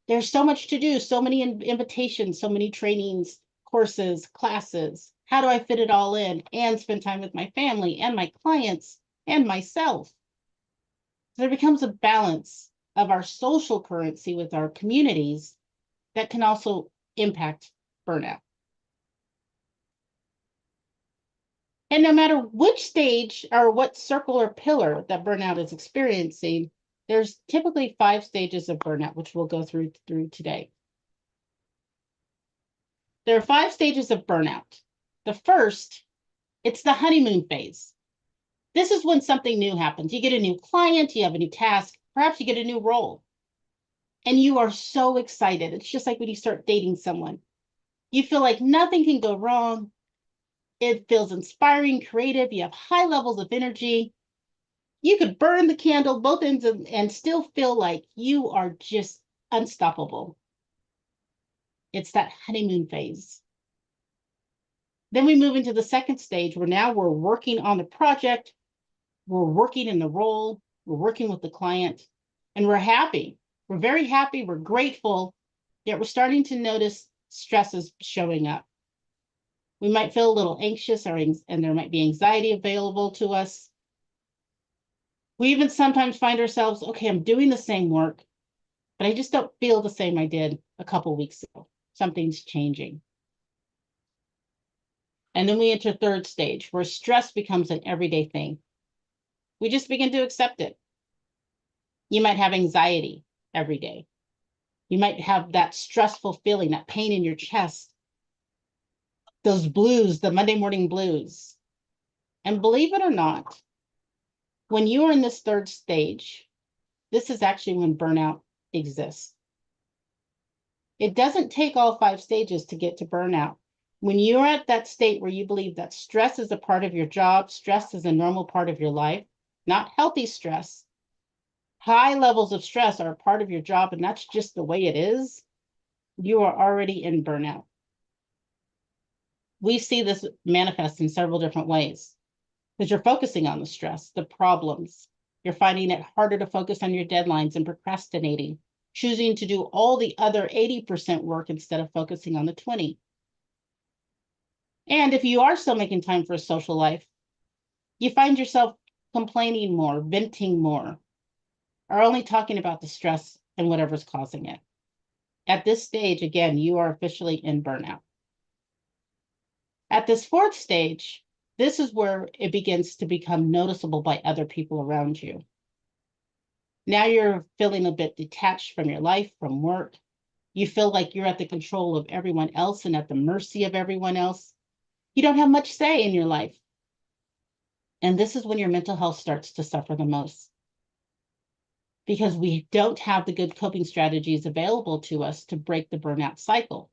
There's so much to do, so many invitations, so many trainings, courses, classes. How do I fit it all in and spend time with my family and my clients and myself? So there becomes a balance of our social currency with our communities that can also impact burnout. And no matter which stage or what circle or pillar that burnout is experiencing, there's typically 5 stages of burnout, which we'll go through today. There are 5 stages of burnout. The first, it's the honeymoon phase. This is when something new happens. You get a new client, you have a new task, perhaps you get a new role. And you are so excited. It's just like when you start dating someone. You feel like nothing can go wrong. It feels inspiring, creative. You have high levels of energy. You could burn the candle both ends and still feel like you are just unstoppable. It's that honeymoon phase. Then we move into the second stage where now we're working on the project. We're working in the role. We're working with the client and we're happy. We're very happy. We're grateful, yet we're starting to notice stresses showing up. We might feel a little anxious and there might be anxiety available to us. We even sometimes find ourselves, okay, I'm doing the same work, but I just don't feel the same I did a couple weeks ago. Something's changing. And then we enter third stage, where stress becomes an everyday thing. We just begin to accept it. You might have anxiety every day. You might have that stressful feeling, that pain in your chest, those blues, the Monday morning blues. And believe it or not, when you are in this third stage, this is actually when burnout exists. It doesn't take all 5 stages to get to burnout. When you're at that state where you believe that stress is a part of your job, stress is a normal part of your life, not healthy stress. High levels of stress are a part of your job, and that's just the way it is. You are already in burnout. We see this manifest in several different ways because you're focusing on the stress, the problems. You're finding it harder to focus on your deadlines and procrastinating, choosing to do all the other 80% work instead of focusing on the 20. And if you are still making time for a social life, you find yourself complaining more, venting more, or only talking about the stress and whatever's causing it. At this stage, again, you are officially in burnout. At this fourth stage, this is where it begins to become noticeable by other people around you. Now you're feeling a bit detached from your life, from work. You feel like you're at the control of everyone else and at the mercy of everyone else. You don't have much say in your life. And this is when your mental health starts to suffer the most, because we don't have the good coping strategies available to us to break the burnout cycle.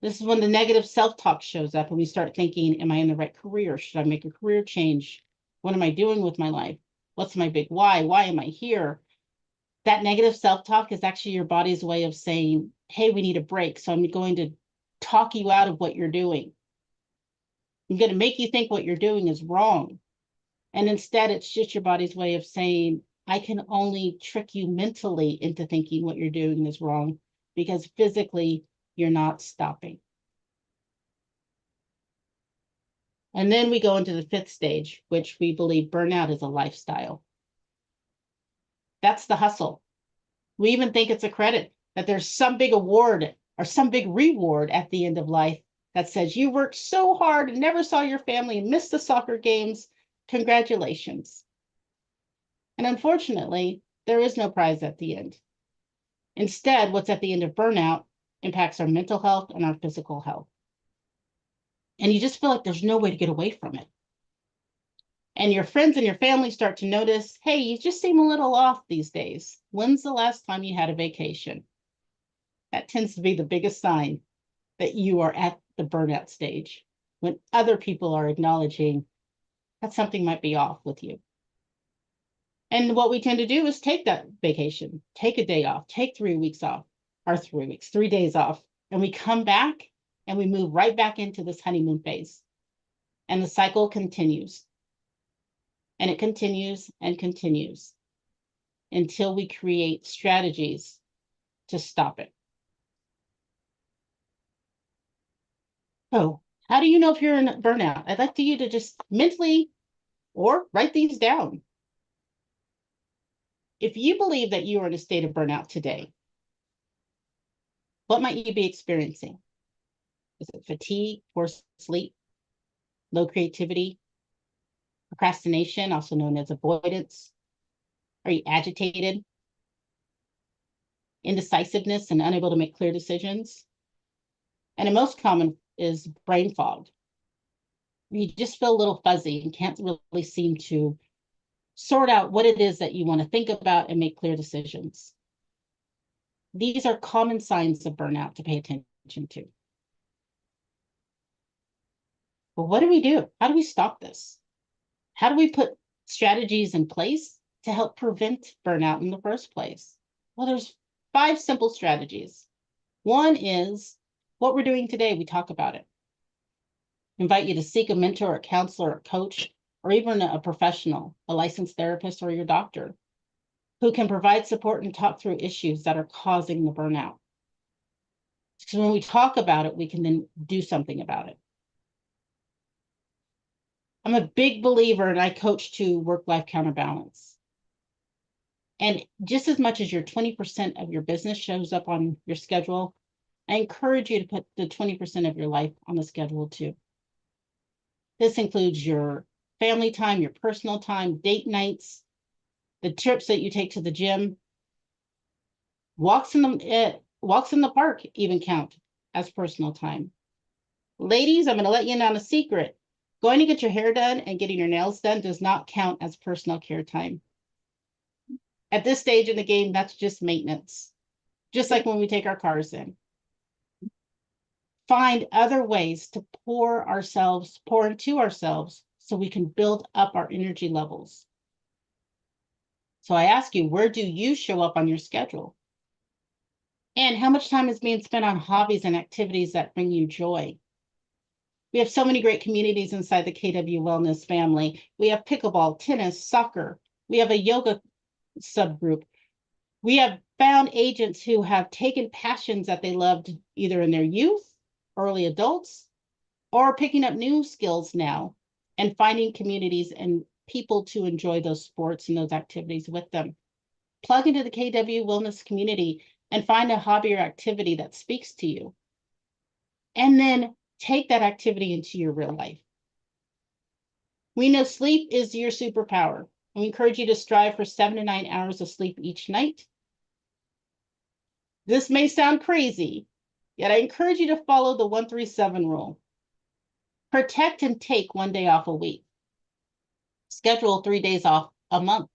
This is when the negative self-talk shows up and we start thinking, am I in the right career? Should I make a career change? What am I doing with my life? What's my big why? Why am I here? That negative self-talk is actually your body's way of saying, hey, we need a break. So I'm going to talk you out of what you're doing. I'm going to make you think what you're doing is wrong. And instead, it's just your body's way of saying, I can only trick you mentally into thinking what you're doing is wrong, because physically you're not stopping. And then we go into the 5th stage, which we believe burnout is a lifestyle. That's the hustle. We even think it's a credit, that there's some big award or some big reward at the end of life that says you worked so hard and never saw your family and missed the soccer games. Congratulations. And unfortunately, there is no prize at the end. Instead, what's at the end of burnout impacts our mental health and our physical health. And you just feel like there's no way to get away from it. And your friends and your family start to notice, hey, you just seem a little off these days. When's the last time you had a vacation? That tends to be the biggest sign that you are at the burnout stage, when other people are acknowledging that something might be off with you. And what we tend to do is take that vacation, take a day off, take 3 weeks off, or 3 weeks, 3 days off. And we come back and we move right back into this honeymoon phase. And the cycle continues. And it continues and continues until we create strategies to stop it. So, how do you know if you're in burnout? I'd like you to just mentally or write these down. If you believe that you are in a state of burnout today, what might you be experiencing? Is it fatigue, poor sleep, low creativity, procrastination, also known as avoidance? Are you agitated, indecisiveness, and unable to make clear decisions? And the most common is brain fog. You just feel a little fuzzy and can't really seem to sort out what it is that you want to think about and make clear decisions. These are common signs of burnout to pay attention to. But what do we do? How do we stop this? How do we put strategies in place to help prevent burnout in the first place? Well, there's 5 simple strategies. One is what we're doing today. We talk about it. Invite you to seek a mentor, a counselor, a coach, or even a professional, a licensed therapist, or your doctor, who can provide support and talk through issues that are causing the burnout. So when we talk about it, we can then do something about it. I'm a big believer, and I coach to work-life counterbalance. And just as much as your 20% of your business shows up on your schedule, I encourage you to put the 20% of your life on the schedule too. This includes your family time, your personal time, date nights, the trips that you take to the gym, walks in the park even count as personal time. Ladies, I'm going to let you in on a secret. Going to get your hair done and getting your nails done does not count as personal care time. At this stage in the game, that's just maintenance. Just like when we take our cars in. Find other ways to pour into ourselves so we can build up our energy levels. So I ask you, where do you show up on your schedule? And how much time is being spent on hobbies and activities that bring you joy? We have so many great communities inside the KW Wellness family. We have pickleball, tennis, soccer. We have a yoga subgroup. We have found agents who have taken passions that they loved either in their youth, early adults, or picking up new skills now and finding communities and people to enjoy those sports and those activities with them. Plug into the KW Wellness community and find a hobby or activity that speaks to you. And then take that activity into your real life. We know sleep is your superpower. We encourage you to strive for 7 to 9 hours of sleep each night. This may sound crazy, yet I encourage you to follow the 1-3-7 rule. Protect and take 1 day off a week. Schedule 3 days off a month.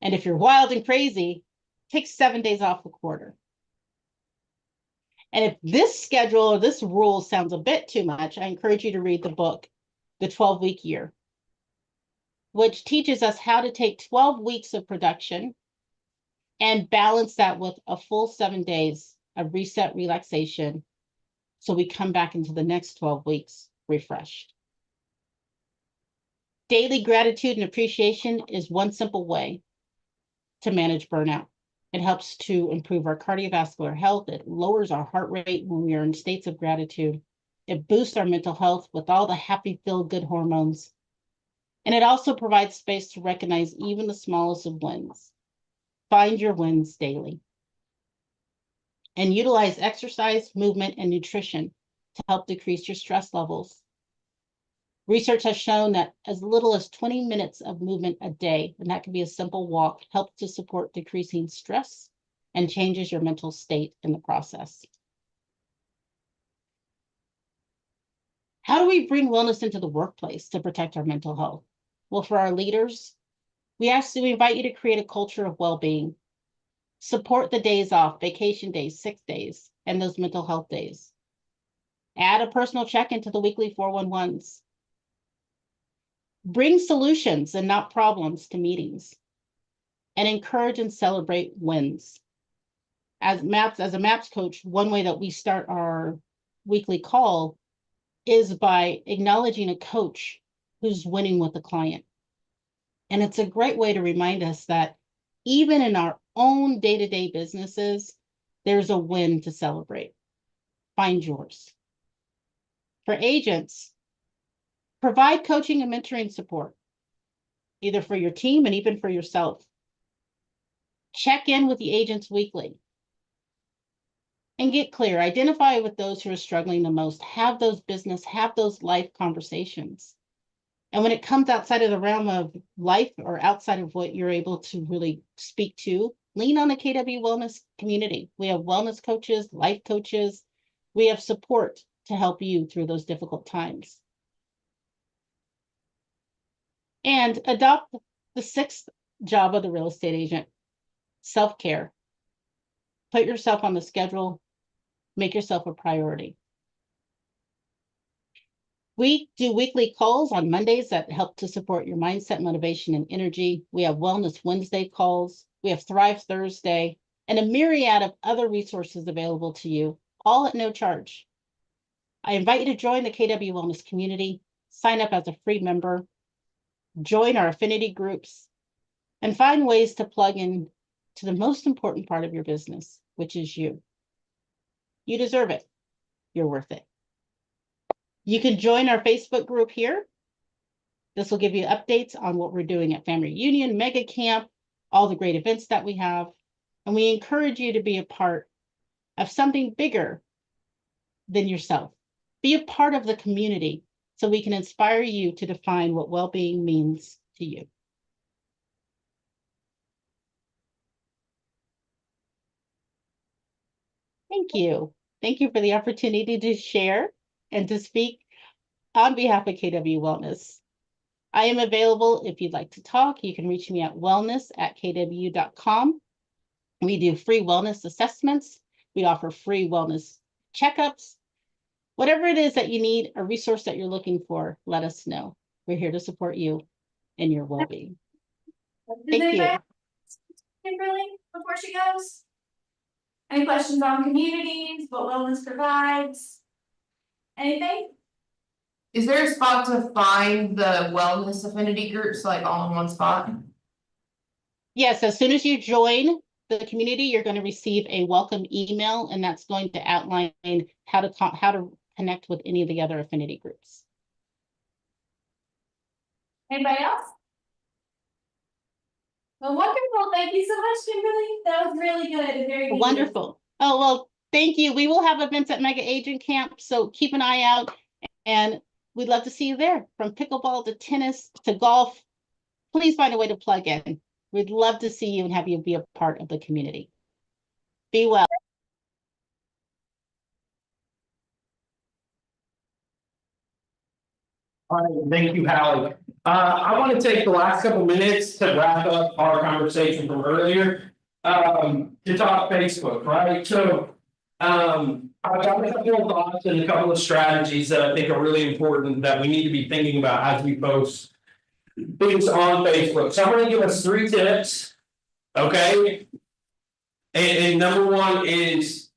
And if you're wild and crazy, take 7 days off a quarter. And if this schedule or this rule sounds a bit too much, I encourage you to read the book, The 12-Week Year, which teaches us how to take 12 weeks of production and balance that with a full 7 days of reset relaxation. So we come back into the next 12 weeks refreshed. Daily gratitude and appreciation is one simple way to manage burnout. It helps to improve our cardiovascular health. It lowers our heart rate when we are in states of gratitude. It boosts our mental health with all the happy, feel-good hormones. And it also provides space to recognize even the smallest of wins. Find your wins daily. And utilize exercise, movement, and nutrition to help decrease your stress levels. Research has shown that as little as 20 minutes of movement a day, and that can be a simple walk, helps to support decreasing stress and changes your mental state in the process. How do we bring wellness into the workplace to protect our mental health? Well, for our leaders, we invite you to create a culture of well-being. Support the days off, vacation days, sick days, and those mental health days. Add a personal check-in to the weekly 411s. Bring solutions and not problems to meetings. And encourage and celebrate wins. As a MAPS coach, one way that we start our weekly call is by acknowledging a coach who's winning with a client. And it's a great way to remind us that even in our own day-to-day businesses, there's a win to celebrate. Find yours. For agents, provide coaching and mentoring support, either for your team and even for yourself. Check in with the agents weekly. And get clear, identify with those who are struggling the most, have those life conversations. And when it comes outside of the realm of life or outside of what you're able to really speak to, lean on the KW Wellness community. We have wellness coaches, life coaches. We have support to help you through those difficult times. And adopt the 6th job of the real estate agent, self-care. Put yourself on the schedule, make yourself a priority. We do weekly calls on Mondays that help to support your mindset, motivation, and energy. We have Wellness Wednesday calls. We have Thrive Thursday, and a myriad of other resources available to you, all at no charge. I invite you to join the KW Wellness community, sign up as a free member, join our affinity groups, and find ways to plug in to the most important part of your business, which is you. You deserve it. You're worth it. You can join our Facebook group here. This will give you updates on what we're doing at Family Reunion, Mega Camp, all the great events that we have. And we encourage you to be a part of something bigger than yourself. Be a part of the community so we can inspire you to define what well-being means to you. Thank you. Thank you for the opportunity to share and to speak on behalf of KW Wellness. I am available if you'd like to talk. You can reach me at wellness@kw.com. We do free wellness assessments. We offer free wellness checkups. Whatever it is that you need, a resource that you're looking for, let us know. We're here to support you in your well-being. Thank you. Kimberly, before she goes? Any questions on communities, what wellness provides? Anything? Is there a spot to find the wellness affinity groups, like all in one spot? Yes, as soon as you join the community, you're going to receive a welcome email, and that's going to outline how to connect with any of the other affinity groups. Anybody else? Well, wonderful. Thank you so much, Kimberly. That was really good and very needed. Wonderful. Oh, well, thank you. We will have events at Mega Agent Camp, so keep an eye out, and we'd love to see you there. From pickleball to tennis to golf, please find a way to plug in. We'd love to see you and have you be a part of the community. Be well. All right, thank you, Hallie. I want to take the last couple minutes to wrap up our conversation from earlier. To talk Facebook, right? So, I've got a couple of thoughts and a couple of strategies that I think are really important that we need to be thinking about as we post things on Facebook. So I'm going to give us 3 tips, okay? And number 1 is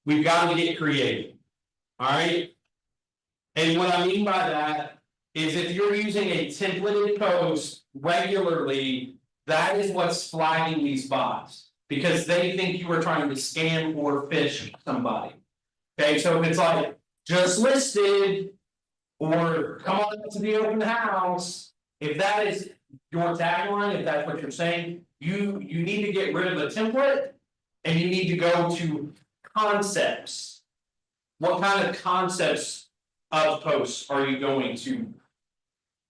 we've got to get creative, all right? And what I mean by that is if you're using a templated post regularly, that is what's flagging these bots because they think you are trying to scam or phish somebody. Okay, so if it's like just listed or come on to the open house, if that is your tagline, if that's what you're saying, you need to get rid of the template and you need to go to concepts. What kind of concepts of posts are you going to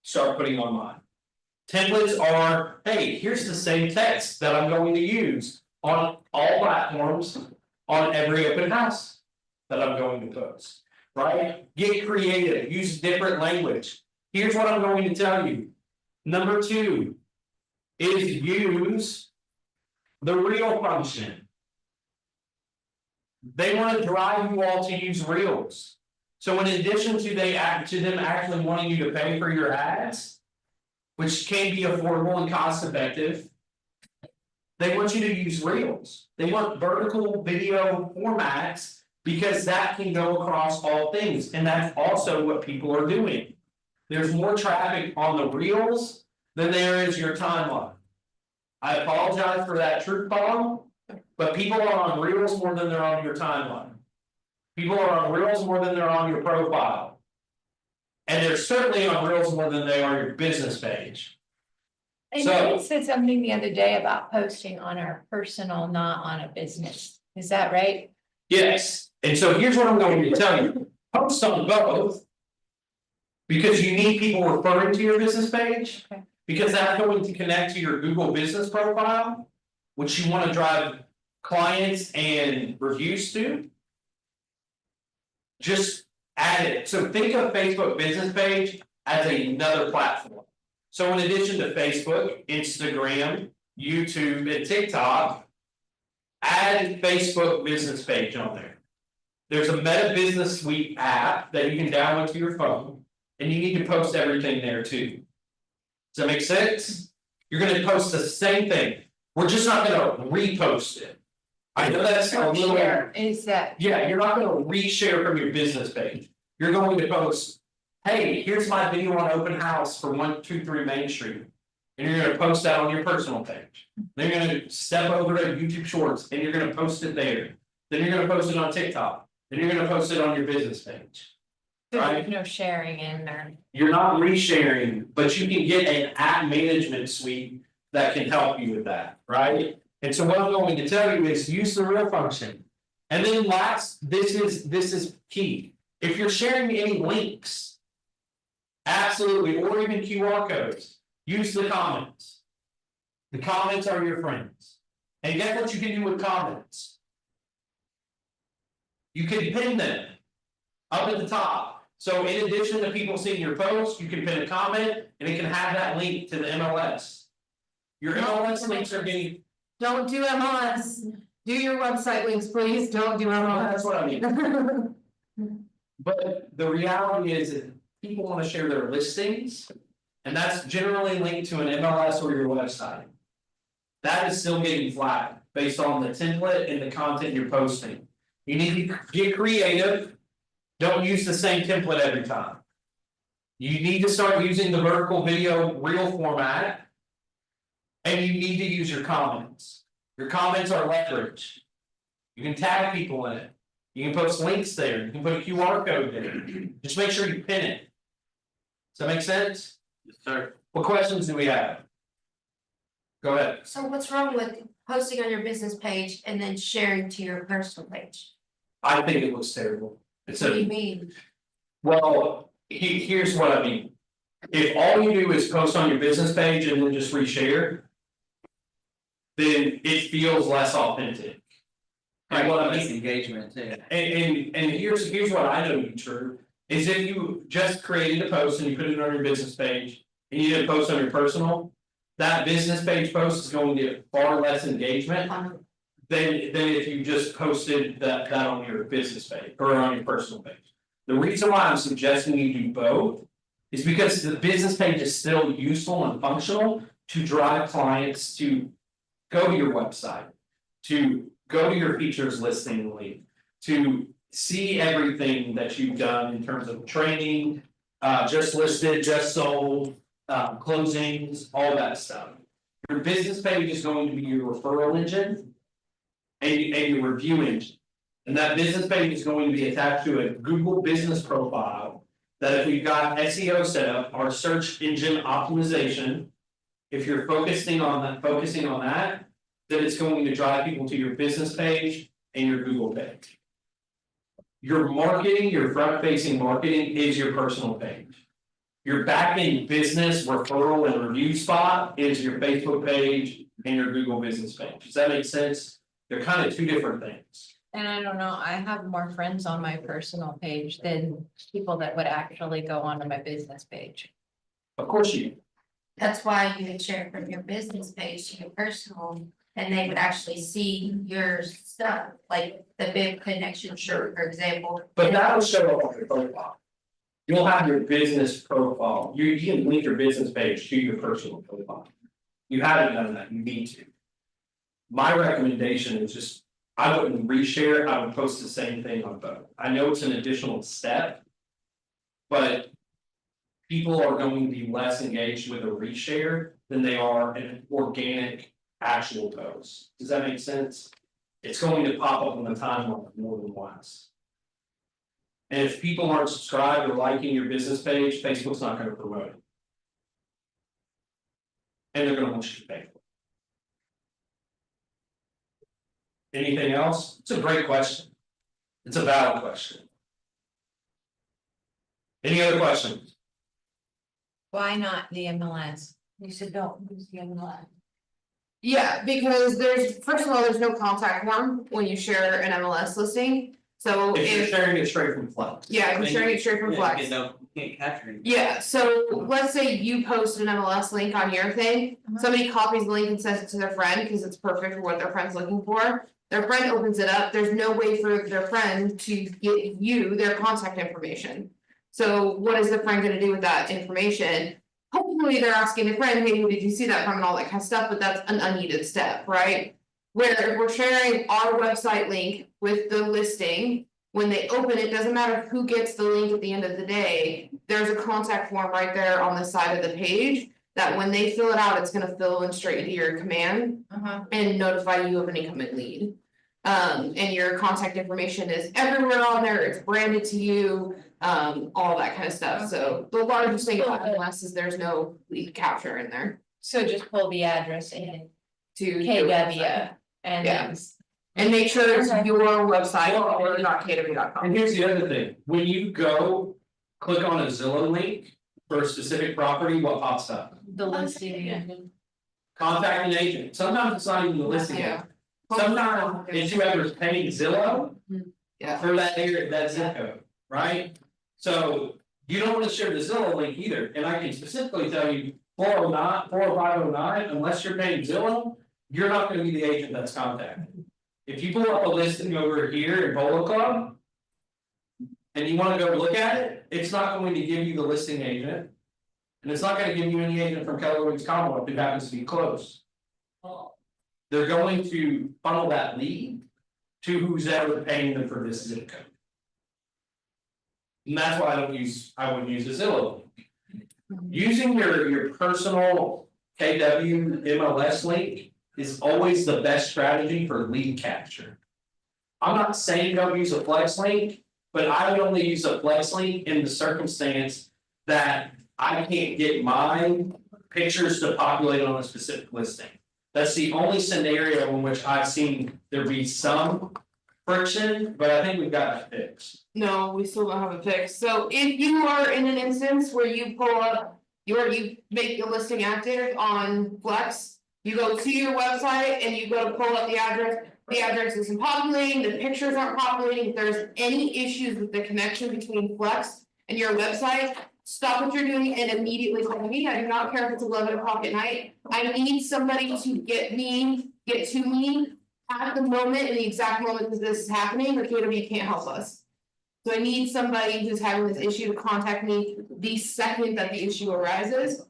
start putting online? Templates are, hey, here's the same text that I'm going to use on all platforms on every open house that I'm going to post, right? Get creative, use different language. Here's what I'm going to tell you. Number 2 is use the reel function. They want to drive you all to use reels. So in addition to them actually wanting you to pay for your ads, which can be affordable and cost effective, they want you to use reels. They want vertical video formats because that can go across all things. And that's also what people are doing. There's more traffic on the reels than there is your timeline. I apologize for that truth bomb, but people are on reels more than they're on your timeline. People are on reels more than they're on your profile. And they're certainly on reels more than they are your business page. And So- you said something the other day about posting on our personal, not on a business. Is that right? Yes, and so here's what I'm going to tell you, post on both. Because you need people referring to your business page. Okay. Because that's going to connect to your Google business profile. Which you want to drive clients and reviews to. Just add it, so think of Facebook business page as another platform. So in addition to Facebook, Instagram, YouTube, and TikTok. Add Facebook business page on there. There's a Meta Business Suite app that you can download to your phone. And you need to post everything there too. Does that make sense? You're gonna post the same thing. We're just not gonna repost it. I know that's a little. Is that? Yeah, you're not gonna reshare from your business page. You're going to post, hey, here's my video on open house for 123 Main Street. And you're gonna post that on your personal page. Then you're gonna step over to YouTube Shorts and you're gonna post it there. Then you're gonna post it on TikTok. and you're gonna post it on your business page. Right? No sharing in there. You're not resharing, but you can get an app management suite that can help you with that, right? And so what I'm going to tell you is use the real function. And then last, this is key. If you're sharing any links. Absolutely, or even QR codes, use the comments. The comments are your friends. And guess what you can do with comments? You can pin them up at the top. So in addition to people seeing your post, you can pin a comment and it can have that link to the MLS. Your MLS links are getting, Don't do MLS, do your website links, please, don't do that's MLS. what I mean. But the reality is that people wanna share their listings. And that's generally linked to an MLS or your website. That is still getting flagged based on the template and the content you're posting. You need to get creative. Don't use the same template every time. You need to start using the vertical video reel format. And you need to use your comments. Your comments are leverage. You can tag people in it. You can post links there, you can put a QR code there, just make sure you pin it. Does that make sense? Yes, sir. What questions do we have? Go ahead. So what's wrong with posting on your business page and then sharing to your personal page? I think it looks terrible. It's What do you a, mean? well, here's what I mean. If all you do is post on your business page and then just reshare. Then it feels less authentic. And what I mean, engagement too. and here's what I know to be true, is if you just created a post and you put it on your business page. And you didn't post on your personal, that business page post is going to get far less engagement. Than if you just posted that on your business page or on your personal page. The reason why I'm suggesting you do both. Is because the business page is still useful and functional to drive clients to. Go to your website, to go to your features listing link, to see everything that you've done in terms of training, just listed, just sold, closings, all that stuff. Your business page is going to be your referral engine. And your review engine. And that business page is going to be attached to a Google business profile. That if we've got SEO set up, our search engine optimization. If you're focusing on that, then it's going to drive people to your business page and your Google page. Your marketing, your front-facing marketing is your personal page. Your back-end business referral and review spot is your Facebook page and your Google business page. Does that make sense? They're kind of two different things. And I don't know, I have more friends on my personal page than people that would actually go onto my business page. Of course you. That's why you would share from your business page to your personal, and they would actually see your stuff, like the big connection shirt, for example. But that'll show up on your profile. You'll have your business profile, you can link your business page to your personal profile. You haven't done that, you need to. My recommendation is just, I wouldn't reshare, I would post the same thing on both. I know it's an additional step. But. People are going to be less engaged with a reshare than they are in an organic actual post. Does that make sense? It's going to pop up on the timeline more than once. And if people aren't subscribed or liking your business page, Facebook's not going to promote it. And they're going to want you to pay for it. Anything else? It's a great question. It's a valid question. Any other questions? Why not the MLS? You said don't use the MLS. Yeah, because first of all, there's no contact form when you share an MLS listing, so If you're if, sharing it straight from Flex. yeah, if you're sharing it straight from Flex. You can't capture it. Yeah, so let's say you post an MLS link on your thing, somebody copies the link and sends it to their friend, because it's perfect for what their friend's looking for. Their friend opens it up, there's no way for their friend to get you their contact information. So what is the friend gonna do with that information? Hopefully they're asking their friend, hey, who did you see that from and all that kind of stuff, but that's an unneeded step, right? Where if we're sharing our website link with the listing, when they open it, doesn't matter who gets the link at the end of the day. There's a contact form right there on the side of the page, that when they fill it out, it's gonna fill in straight into your command and notify you of an incoming lead. And your contact information is everywhere on there, it's branded to you, all that kind of stuff, so the largest thing about MLS is there's no lead capture in there. So just pull the address in To your website. KW and Yeah. then. And make sure it's Okay. your website or .kw.com. And here's the other thing, when you go, click on a Zillow link for a specific property, what pops up? The listing. Contact an agent, sometimes it's not even the listing Yeah. agent. Sometimes it's whoever's paying Zillow. Yeah. For that area, that zip code, right? So you don't wanna share the Zillow link either, and I can specifically tell you, 409, 40509, unless you're paying Zillow, you're not gonna be the agent that's contacted. If you pull up a listing over here in Polo Club. And you wanna go look at it, it's not going to give you the listing agent. And it's not gonna give you any agent from Keller Williams Commonwealth who happens to be close. They're going to funnel that lead to who's ever paying them for this zip code. And that's why I wouldn't use a Zillow link. Using your personal KW MLS link is always the best strategy for lead capture. I'm not saying don't use a flex link, but I would only use a flex link in the circumstance that I can't get my pictures to populate on a specific listing. That's the only scenario in which I've seen there be some friction, but I think we've got that fixed. No, we still don't have it fixed, so if you are in an instance where you pull up, you make your listing active on Flex. You go to your website and you go to pull up the address isn't populating, the pictures aren't populating, if there's any issues with the connection between Flex and your website. Stop what you're doing and immediately call me, I do not care if it's 11 o'clock at night, I need somebody to get to me. At the moment, in the exact moment that this is happening, or KW can't help us. So I need somebody who's having this issue to contact me the second that the issue arises.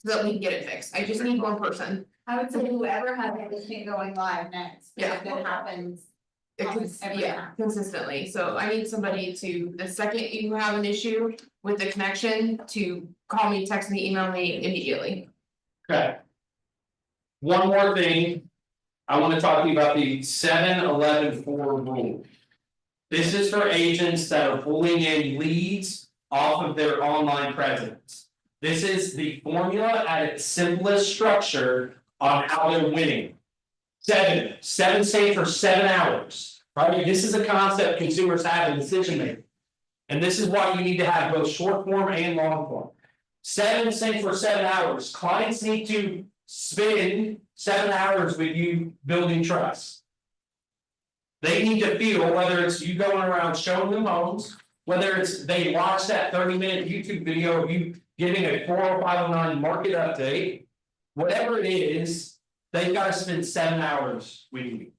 So that we can get it fixed, I just need one person. I would say whoever has everything going live next, Yeah. if it happens. Every Yeah, time. consistently, so I need somebody to, the second you have an issue with the connection, to call me, text me, email me immediately. Okay. One more thing. I wanna talk to you about the 7-11-4 rule. This is for agents that are pulling in leads off of their online presence. This is the formula at its simplest structure on how they're winning. Seven stays for 7 hours, right? This is a concept consumers have in decision making. And this is why you need to have both short form and long form. 7 stays for 7 hours, clients need to spend 7 hours with you building trust. They need to feel, whether it's you going around showing them homes, whether it's they watch that 30-minute YouTube video of you giving a 40509 market update. Whatever it is, they've got to spend 7 hours with you.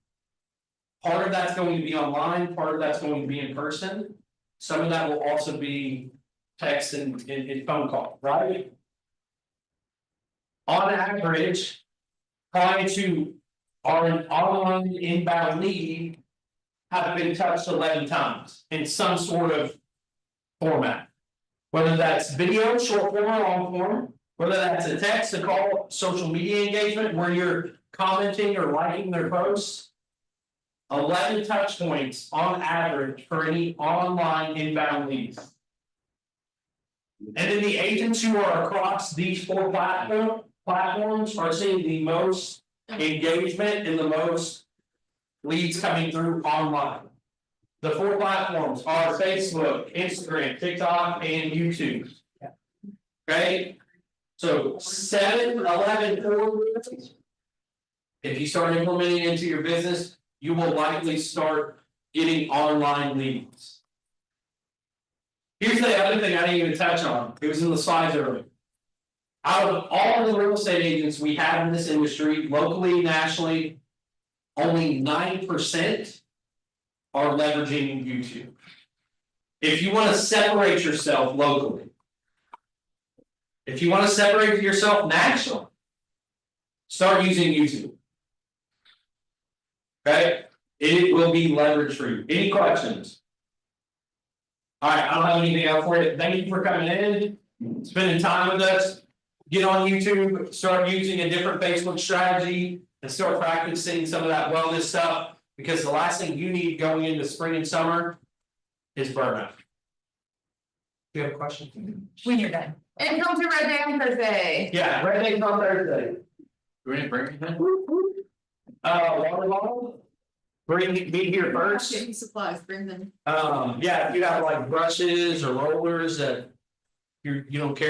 Part of that's going to be online, part of that's going to be in person. Some of that will also be text and phone call, right? On average, clients who are an online inbound lead have been touched 11 times in some sort of format. Whether that's video, short form or long form, whether that's a text, a call, social media engagement where you're commenting or liking their posts. 11 touch points on average for any online inbound leads. And then the agents who are across these 4 platforms are seeing the most engagement and the most leads coming through online. The 4 platforms are Facebook, Instagram, TikTok, and YouTube. Okay, so 7-11-4. If you start implementing it into your business, you will likely start getting online leads. Here's the other thing I didn't even touch on, it was in the slides earlier. Out of all the real estate agents we have in this industry, locally, nationally, only 9% are leveraging YouTube. If you want to separate yourself locally, if you want to separate yourself nationally, start using YouTube. Okay, it will be leverage for you. Any questions? All right, I don't have anything else for you. Thank you for coming in, spending time with us. Get on YouTube, start using a different Facebook strategy, and start practicing some of that wellness stuff. Because the last thing you need going into spring and summer is burnout. Do you have a question? When you're done. And come to Red Day on Thursday. Yeah, Red Day on Thursday. We're gonna bring it in. Water bottle. Be here first. Getting supplies, bring them. Yeah, if you have like brushes or rollers that you don't care